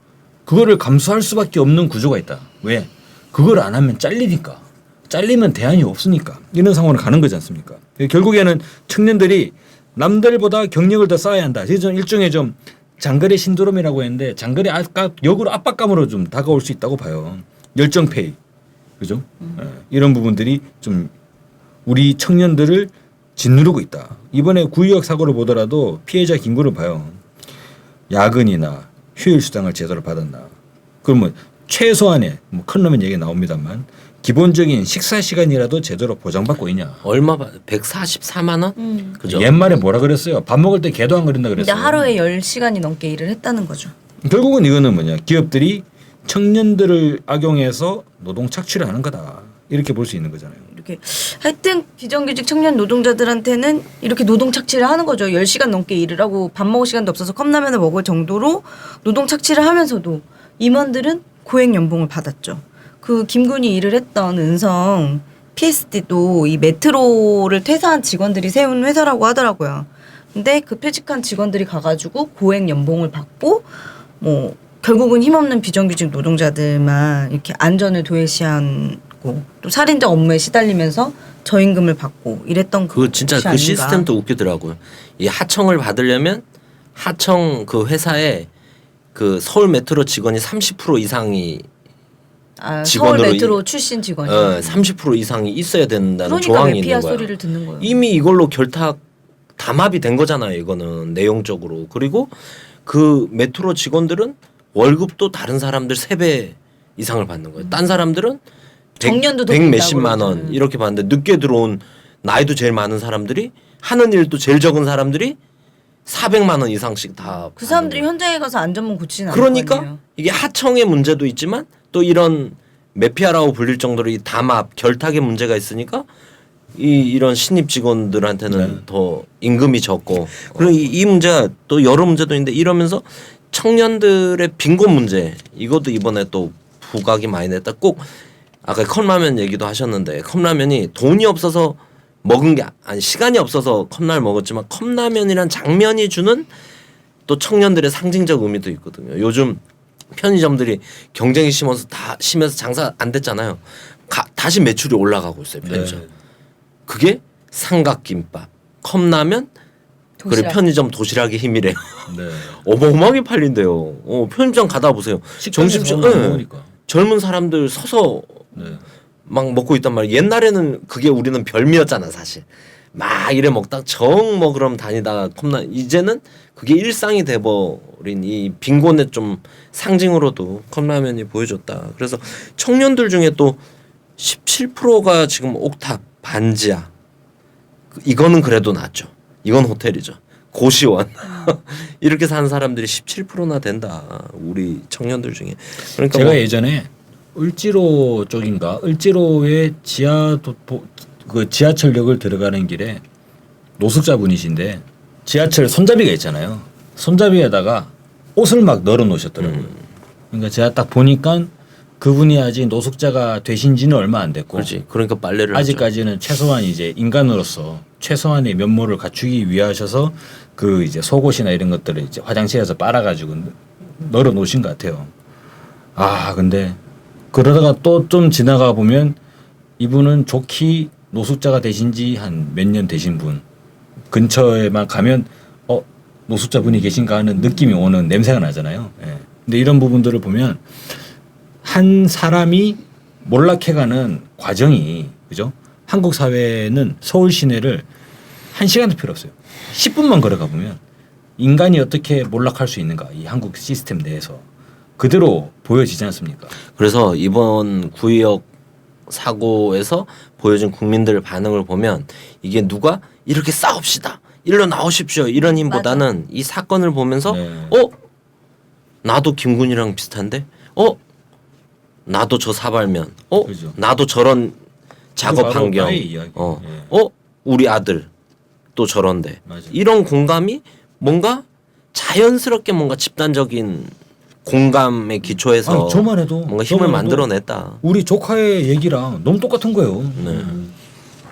그거를 감수할 수밖에 없는 구조가 있다. 왜? 그걸 안 하면 잘리니까. 잘리면 대안이 없으니까 이런 상황으로 가는 거지 않습니까? 결국에는 청년들이 남들보다 경력을 더 쌓아야 한다. 그래서 일종의 좀 장거리 신드롬이라고 했는데 장거리 역으로 압박감으로 좀 다가올 수 있다고 봐요. 열정페이, 그죠? 이런 부분들이 좀 우리 청년들을 짓누르고 있다. 이번에 구의역 사고를 보더라도 피해자 김구를 봐요. 야근이나 휴일 수당을 제대로 받았나? 그러면 최소한의 뭐 큰 놈의 얘기 나옵니다만 기본적인 식사 시간이라도 제대로 보장받고 있냐? 얼마 144만 원? 그죠? 옛말에 뭐라 그랬어요? 밥 먹을 때 개도 안 그린다 근데 그랬어요. 하루에 10시간이 넘게 일을 했다는 거죠. 결국은 이거는 뭐냐? 기업들이 청년들을 악용해서 노동 착취를 하는 거다. 이렇게 볼 수 있는 거잖아요. 이렇게 하여튼 비정규직 청년 노동자들한테는 이렇게 노동 착취를 하는 거죠. 10시간 넘게 일을 하고 밥 먹을 시간도 없어서 컵라면을 먹을 정도로 노동 착취를 하면서도 임원들은 고액 연봉을 받았죠. 그 김군이 일을 했던 은성 PSD도 이 메트로를 퇴사한 직원들이 세운 회사라고 하더라고요. 근데 그 퇴직한 직원들이 가가지고 고액 연봉을 받고 뭐 결국은 힘없는 비정규직 노동자들만 이렇게 안전을 도외시하고 또 살인적 업무에 시달리면서 저임금을 받고 이랬던 그 진짜 것이 그 아닌가. 시스템도 웃기더라고요. 이 하청을 받으려면 하청 그 회사에 그 서울 메트로 직원이 30% 이상이 서울 직원으로 메트로 출신 직원이 30% 이상이 있어야 된다는 그러니까 조항이 외피아 있는 거예요. 소리를 듣는 거예요. 이미 이걸로 결탁 담합이 된 거잖아요. 이거는 내용적으로. 그리고 그 메트로 직원들은 월급도 다른 사람들 3배 이상을 받는 거예요. 딴 사람들은 정년도 더 100 빈다고 몇십만 원 그러잖아요. 이렇게 봤는데 늦게 들어온 나이도 제일 많은 사람들이 하는 일도 제일 적은 사람들이 400만 원 이상씩 다 그 사람들이 받는 현장에 가서 안전문 고치진 않을 거 그러니까 아니에요. 이게 하청의 문제도 있지만 또 이런 메피아라고 불릴 정도로 이 담합 결탁의 문제가 있으니까 이런 신입 직원들한테는 네. 더 임금이 적고 그리고 이 문제가 또 여러 문제도 있는데 이러면서 청년들의 빈곤 문제 이것도 이번에 또 부각이 많이 됐다. 꼭 아까 컵라면 얘기도 하셨는데 컵라면이 돈이 없어서 먹은 게 아니 시간이 없어서 컵라면 먹었지만 컵라면이란 장면이 주는 또 청년들의 상징적 의미도 있거든요. 요즘 편의점들이 경쟁이 심해서 장사 안 됐잖아요. 다시 매출이 올라가고 있어요. 편의점. 네. 그게 삼각김밥, 컵라면, 그리고 도시락. 편의점 도시락의 힘이래요. 네. 어마어마하게 팔린대요. 편의점 가다 보세요. 점심시간 먹으니까. 젊은 사람들 서서 네. 막 먹고 있단 말이에요. 옛날에는 그게 우리는 별미였잖아 사실. 막 이래 먹다 정 먹으럼 다니다가 컵라면 이제는 그게 일상이 돼버린 이 빈곤의 좀 상징으로도 컵라면이 보여줬다. 그래서 청년들 중에 또 17%가 지금 옥탑 반지하 이거는 그래도 낫죠. 이건 호텔이죠. 고시원 이렇게 사는 사람들이 17%나 된다. 우리 청년들 중에. 그러니까 제가 뭐 예전에 을지로 쪽인가 을지로의 그 지하철역을 들어가는 길에 노숙자분이신데 지하철 손잡이가 있잖아요. 손잡이에다가 옷을 막 널어 놓으셨더라고요. 그러니까 제가 딱 보니까 그분이 아직 노숙자가 되신지는 얼마 안 됐고 그렇지. 그러니까 빨래를 하죠. 아직까지는 최소한 이제 인간으로서 최소한의 면모를 갖추기 위하셔서 그 이제 속옷이나 이런 것들을 이제 화장실에서 빨아가지고 널어 놓으신 것 같아요. 아 근데 그러다가 또 좀 지나가 보면 이분은 좋게 노숙자가 되신지 한 몇 년 되신 분 근처에만 가면 노숙자 분이 계신가 하는 느낌이 오는 냄새가 나잖아요. 예. 근데 이런 부분들을 보면 한 사람이 몰락해가는 과정이 그죠? 한국 사회는 서울 시내를 1시간도 필요 없어요. 10분만 걸어가 보면 인간이 어떻게 몰락할 수 있는가 이 한국 시스템 내에서 그대로 보여지지 않습니까? 그래서 이번 구의역 사고에서 보여준 국민들 반응을 보면 이게 누가 이렇게 싸웁시다 일로 나오십시오 이런 힘보다는 이 사건을 보면서 네. 나도 김군이랑 비슷한데 나도 저 사발면 그죠. 나도 저런 작업 바로 환경 나의 이야기. 우리 아들 또 저런데 맞아요. 이런 공감이 뭔가 자연스럽게 뭔가 집단적인 공감의 기초에서 아니, 저만 해도 뭔가 힘을 저만 해도 만들어냈다. 우리 조카의 얘기랑 너무 똑같은 거예요. 네.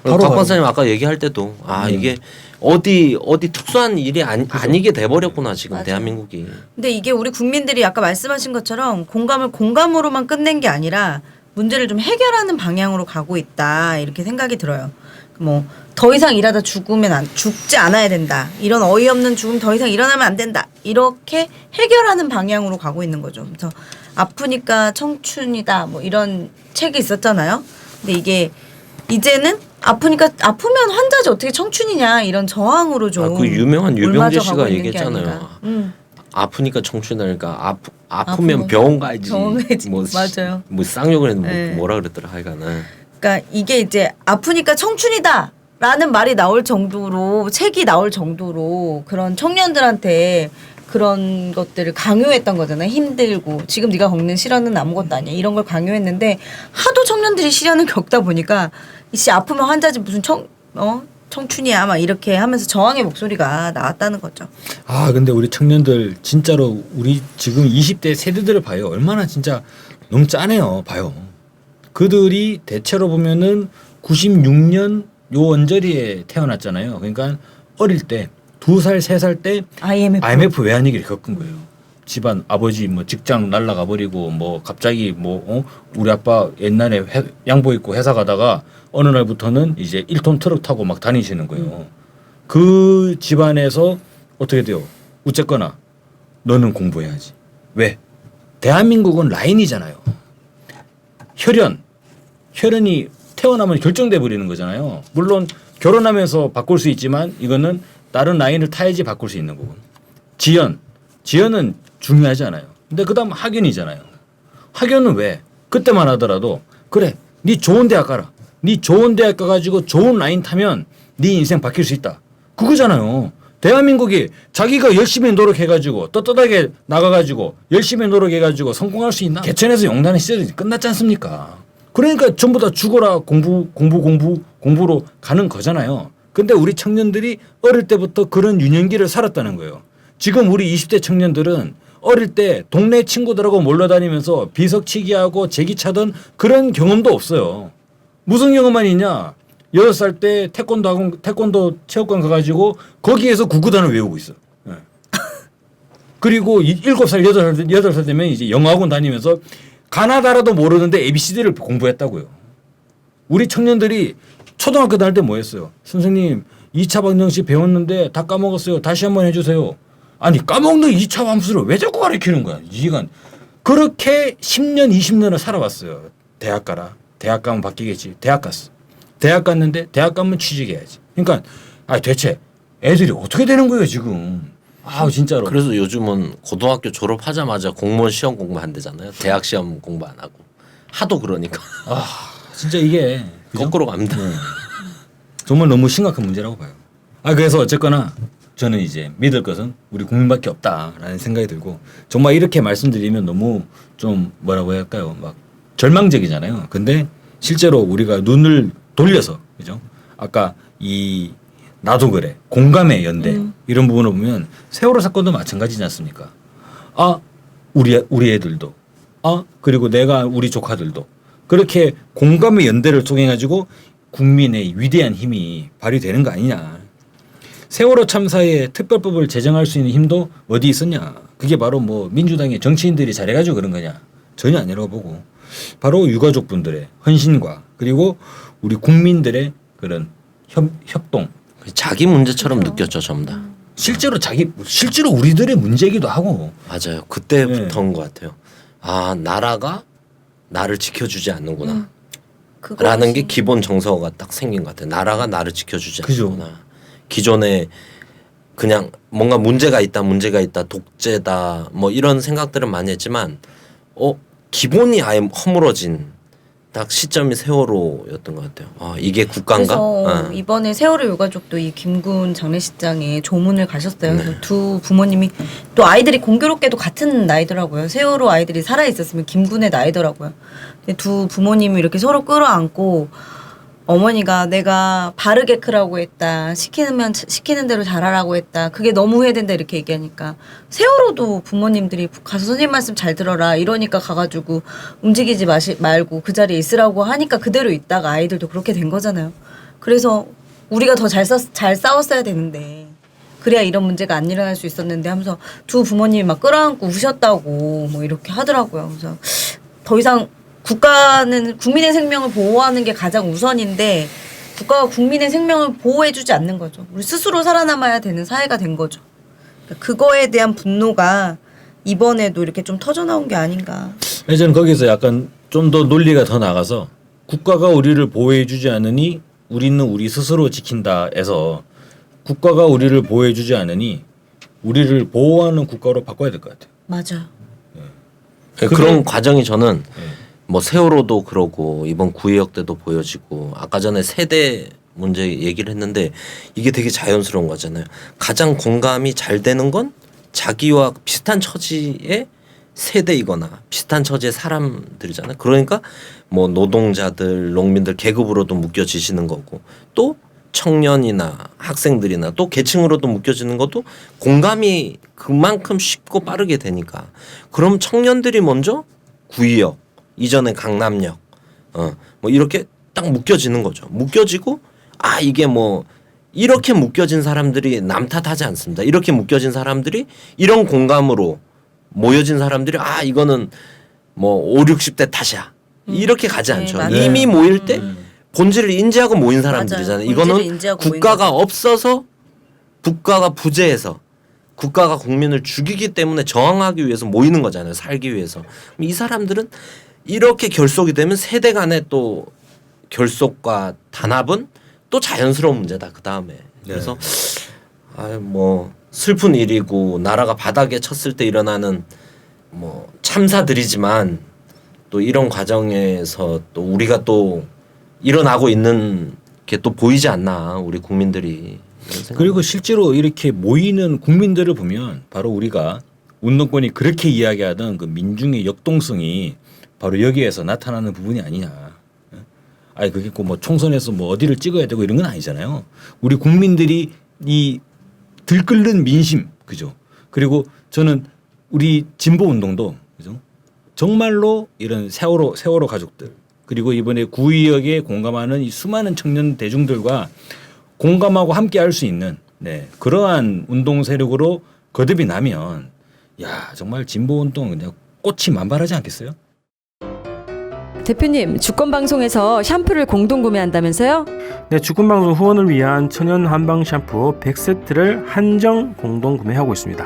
바로 박 박사님 아까 얘기할 때도 이게 어디 특수한 일이 아니게 돼버렸구나 지금 맞아요. 대한민국이. 근데 이게 우리 국민들이 아까 말씀하신 것처럼 공감을 공감으로만 끝낸 게 아니라 문제를 좀 해결하는 방향으로 가고 있다 이렇게 생각이 들어요. 뭐 더 이상 일하다 죽지 않아야 된다. 이런 어이없는 죽음 더 이상 일어나면 안 된다. 이렇게 해결하는 방향으로 가고 있는 거죠. 그래서 아프니까 청춘이다. 뭐 이런 책이 있었잖아요. 근데 이게 이제는 아프면 환자지 어떻게 청춘이냐 이런 저항으로 좀 그 유명한 유병재 올맞아 씨가 가고 있는 게 얘기했잖아요. 아닌가. 아프니까 청춘이니까 아프면 아프면 병원 가야지. 병원 가야지. 뭐 맞아요. 뭐 쌍욕을 했는데 네. 뭐라 그랬더라 하여간은. 그러니까 이게 이제 아프니까 청춘이다라는 말이 나올 정도로 책이 나올 정도로 그런 청년들한테 그런 것들을 강요했던 거잖아요. 힘들고 지금 네가 겪는 시련은 아무것도 아니야. 이런 걸 강요했는데 하도 청년들이 시련을 겪다 보니까 이씨 아프면 환자지 무슨 청춘이야 막 이렇게 하면서 저항의 목소리가 나왔다는 거죠. 아 근데 우리 청년들 진짜로 우리 지금 20대 세대들을 봐요. 얼마나 진짜 너무 짠해요. 봐요. 그들이 대체로 보면은 96년 요 언저리에 태어났잖아요. 그러니까 어릴 때 2살 3살 때 IMF 외환위기를 겪은 거예요. 집안 아버지 뭐 직장 날라가 버리고 뭐 갑자기 우리 아빠 옛날에 양복 입고 회사 가다가 어느 날부터는 이제 1톤 트럭 타고 막 다니시는 거예요. 그 집안에서 어떻게 돼요? 어쨌거나 너는 공부해야지. 왜? 대한민국은 라인이잖아요. 혈연이 태어나면 결정돼 버리는 거잖아요. 물론 결혼하면서 바꿀 수 있지만 이거는 다른 라인을 타야지 바꿀 수 있는 거고. 지연은 중요하지 않아요. 근데 그다음 학연이잖아요. 학연은 왜? 그때만 하더라도 그래 네 좋은 대학 가라. 네 좋은 대학 가가지고 좋은 라인 타면 네 인생 바뀔 수 있다. 그거잖아요. 대한민국이 자기가 열심히 노력해가지고 떳떳하게 나가가지고 열심히 노력해가지고 성공할 수 있나? 개천에서 용단의 시절이 끝났지 않습니까? 그러니까 전부 다 죽어라 공부로 가는 거잖아요. 근데 우리 청년들이 어릴 때부터 그런 유년기를 살았다는 거예요. 지금 우리 20대 청년들은 어릴 때 동네 친구들하고 몰려다니면서 비석치기하고 제기차던 그런 경험도 없어요. 무슨 경험만 있냐? 6살 때 태권도 체육관 가가지고 거기에서 구구단을 외우고 있어. 예. 그리고 7살, 8살 되면 이제 영어학원 다니면서 가나다라도 모르는데 ABCD를 공부했다고요. 우리 청년들이 초등학교 다닐 때 뭐 했어요? 선생님 2차 방정식 배웠는데 다 까먹었어요. 다시 한번 해주세요. 아니 까먹는 2차 함수를 왜 자꾸 가르치는 거야? 이가 그렇게 10년 20년을 살아왔어요. 대학 가라. 대학 가면 바뀌겠지. 대학 갔어. 대학 갔는데 대학 가면 취직해야지. 그러니까 대체 애들이 어떻게 되는 거예요 지금? 진짜로. 그래서 요즘은 고등학교 졸업하자마자 공무원 시험 공부한대잖아요. 대학 시험 공부 안 하고 하도 그러니까. 진짜 이게 거꾸로 갑니다. 네. 정말 너무 심각한 문제라고 봐요. 그래서 어쨌거나 저는 이제 믿을 것은 우리 국민밖에 없다라는 생각이 들고 정말 이렇게 말씀드리면 너무 좀 뭐라고 해야 할까요? 막 절망적이잖아요. 근데 실제로 우리가 눈을 돌려서 그죠? 아까 이 나도 그래 공감의 연대 이런 부분을 보면 세월호 사건도 마찬가지지 않습니까? 우리 애들도 그리고 내가 우리 조카들도 그렇게 공감의 연대를 통해 가지고 국민의 위대한 힘이 발휘되는 거 아니냐. 세월호 참사에 특별법을 제정할 수 있는 힘도 어디 있었냐. 그게 바로 뭐 민주당의 정치인들이 잘해가지고 그런 거냐. 전혀 아니라고 보고 바로 유가족분들의 헌신과 그리고 우리 국민들의 그런 협동. 자기 문제처럼 느꼈죠 전부 다. 실제로 우리들의 문제이기도 하고. 맞아요. 그때부터인 것 같아요. 나라가 나를 지켜주지 않는구나. 라는 게 기본 정서가 딱 생긴 것 같아요. 나라가 나를 지켜주지 않는구나. 기존에 그냥 뭔가 문제가 있다 독재다 뭐 이런 생각들은 많이 했지만 기본이 아예 허물어진 딱 시점이 세월호였던 것 같아요. 이게 국가인가? 그래서 이번에 세월호 유가족도 이 김군 장례식장에 조문을 가셨어요. 네. 그래서 두 부모님이 또 아이들이 공교롭게도 같은 나이더라고요. 세월호 아이들이 살아 있었으면 김군의 나이더라고요. 근데 두 부모님이 이렇게 서로 끌어안고 어머니가 내가 바르게 크라고 했다. 시키는 대로 잘하라고 했다. 그게 너무 후회된다 이렇게 얘기하니까 세월호도 부모님들이 가서 선생님 말씀 잘 들어라 이러니까 가가지고 움직이지 말고 그 자리에 있으라고 하니까 그대로 있다가 아이들도 그렇게 된 거잖아요. 그래서 우리가 더 잘 싸웠어야 되는데 그래야 이런 문제가 안 일어날 수 있었는데 하면서 두 부모님이 막 끌어안고 우셨다고 뭐 이렇게 하더라고요. 그래서 더 이상 국가는 국민의 생명을 보호하는 게 가장 우선인데 국가가 국민의 생명을 보호해주지 않는 거죠. 우리 스스로 살아남아야 되는 사회가 된 거죠. 그거에 대한 분노가 이번에도 이렇게 좀 터져나온 게 아닌가. 저는 거기서 약간 좀 더 논리가 더 나가서 국가가 우리를 보호해주지 않으니 우리는 우리 스스로 지킨다에서 국가가 우리를 보호해주지 않으니 우리를 보호하는 국가로 바꿔야 될 것 같아요. 맞아요. 그런 과정이 저는 뭐 세월호도 그러고 이번 구의역 때도 보여지고 아까 전에 세대 문제 얘기를 했는데 이게 되게 자연스러운 거잖아요. 가장 공감이 잘 되는 건 자기와 비슷한 처지의 세대이거나 비슷한 처지의 사람들이잖아요. 그러니까 뭐 노동자들, 농민들 계급으로도 묶여지시는 거고 또 청년이나 학생들이나 또 계층으로도 묶여지는 것도 공감이 그만큼 쉽고 빠르게 되니까 그럼 청년들이 먼저 구의역 이전에 강남역 뭐 이렇게 딱 묶여지는 거죠. 묶여지고 이게 뭐 이렇게 묶여진 사람들이 남 탓하지 않습니다. 이렇게 묶여진 사람들이 이런 공감으로 모여진 사람들이 이거는 뭐 5, 60대 탓이야. 이렇게 가지 않죠. 이미 모일 때 본질을 인지하고 모인 사람들이잖아요. 이거는 국가가 없어서 국가가 부재해서 국가가 국민을 죽이기 때문에 저항하기 위해서 모이는 거잖아요. 살기 위해서. 이 사람들은 이렇게 결속이 되면 세대 간의 또 결속과 단합은 또 자연스러운 문제다. 그 다음에 그래서 뭐 슬픈 일이고 나라가 바닥에 쳤을 때 일어나는 뭐 참사들이지만 또 이런 과정에서 또 우리가 또 일어나고 있는 게 또 보이지 않나 우리 국민들이. 이런 생각. 그리고 실제로 이렇게 모이는 국민들을 보면 바로 우리가 운동권이 그렇게 이야기하던 그 민중의 역동성이 바로 여기에서 나타나는 부분이 아니냐. 아니 그게 뭐 총선에서 뭐 어디를 찍어야 되고 이런 건 아니잖아요. 우리 국민들이 이 들끓는 민심, 그죠? 그리고 저는 우리 진보 운동도 그죠? 정말로 이런 세월호 가족들 그리고 이번에 구의역에 공감하는 이 수많은 청년 대중들과 공감하고 함께 할 수 있는 네, 그러한 운동 세력으로 거듭이 나면 야 정말 진보 운동 그냥 꽃이 만발하지 않겠어요? 대표님, 주권방송에서 샴푸를 공동 구매한다면서요? 네, 주권방송 후원을 위한 천연 한방 샴푸 100세트를 한정 공동 구매하고 있습니다.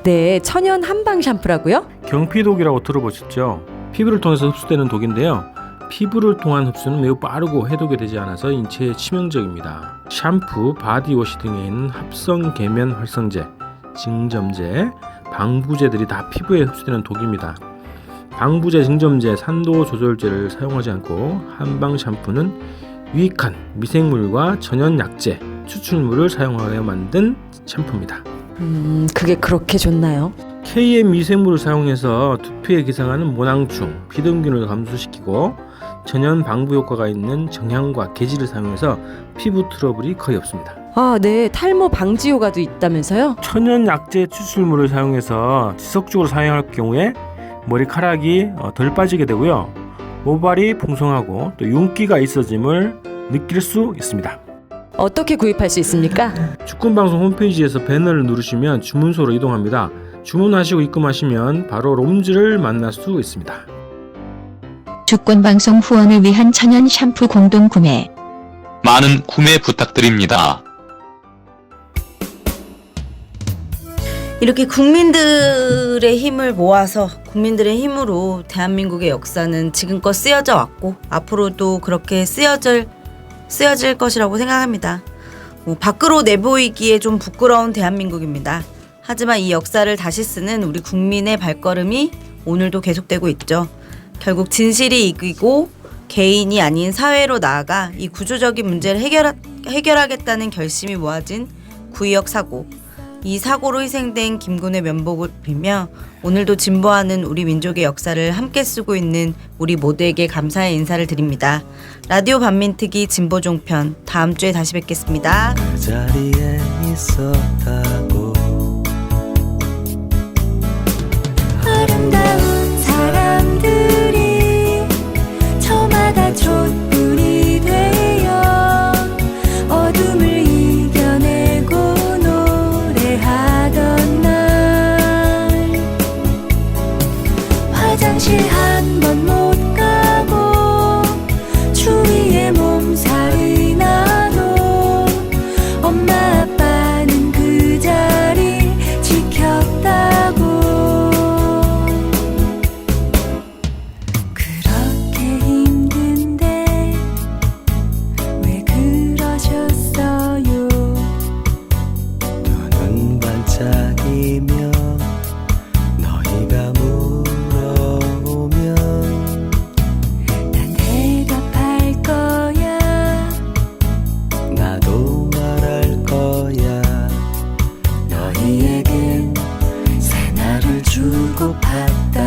네, 천연 한방 샴푸라고요? 경피독이라고 들어보셨죠? 피부를 통해서 흡수되는 독인데요. 피부를 통한 흡수는 매우 빠르고 해독이 되지 않아서 인체에 치명적입니다. 샴푸, 바디워시 등에 있는 합성 계면 활성제, 증점제, 방부제들이 다 피부에 흡수되는 독입니다. 방부제, 증점제, 산도 조절제를 사용하지 않고 한방 샴푸는 유익한 미생물과 천연 약재, 추출물을 사용하여 만든 샴푸입니다. 그게 그렇게 좋나요? K의 미생물을 사용해서 두피에 기생하는 모낭충, 비듬균을 감소시키고 천연 방부 효과가 있는 정향과 계지를 사용해서 피부 트러블이 거의 없습니다. 아, 네, 탈모 방지 효과도 있다면서요? 천연 약재 추출물을 사용해서 지속적으로 사용할 경우에 머리카락이 덜 빠지게 되고요. 모발이 풍성하고 또 윤기가 있어짐을 느낄 수 있습니다. 어떻게 구입할 수 있습니까? 주권방송 홈페이지에서 배너를 누르시면 주문소로 이동합니다. 주문하시고 입금하시면 바로 롬즈를 만날 수 있습니다. 주권방송 후원을 위한 천연 샴푸 공동 구매. 많은 구매 부탁드립니다. 이렇게 국민들의 힘을 모아서 국민들의 힘으로 대한민국의 역사는 지금껏 쓰여져 왔고 앞으로도 그렇게 쓰여질 것이라고 생각합니다. 밖으로 내보이기에 좀 부끄러운 대한민국입니다. 하지만 이 역사를 다시 쓰는 우리 국민의 발걸음이 오늘도 계속되고 있죠. 결국 진실이 이기고 개인이 아닌 사회로 나아가 이 구조적인 문제를 해결하겠다는 결심이 모아진 구의역 사고. 이 사고로 희생된 김군의 면목을 빌며 오늘도 진보하는 우리 민족의 역사를 함께 쓰고 있는 우리 모두에게 감사의 인사를 드립니다. 라디오 반민특위 진보종편 다음 주에 다시 뵙겠습니다. 그 자리에 있었다고 아름다운 사람들이 저마다 촛불이 되어 어둠을 이겨내고 노래하던 날 화장실 한 번 못 가고 추위에 몸살이 나도 엄마 아빠는 그 자리 지켰다고 그렇게 힘든데 왜 그러셨어요 눈 반짝이며 너희가 물어오면 난 대답할 거야 나도 말할 거야 너희에겐 새날을 주고받던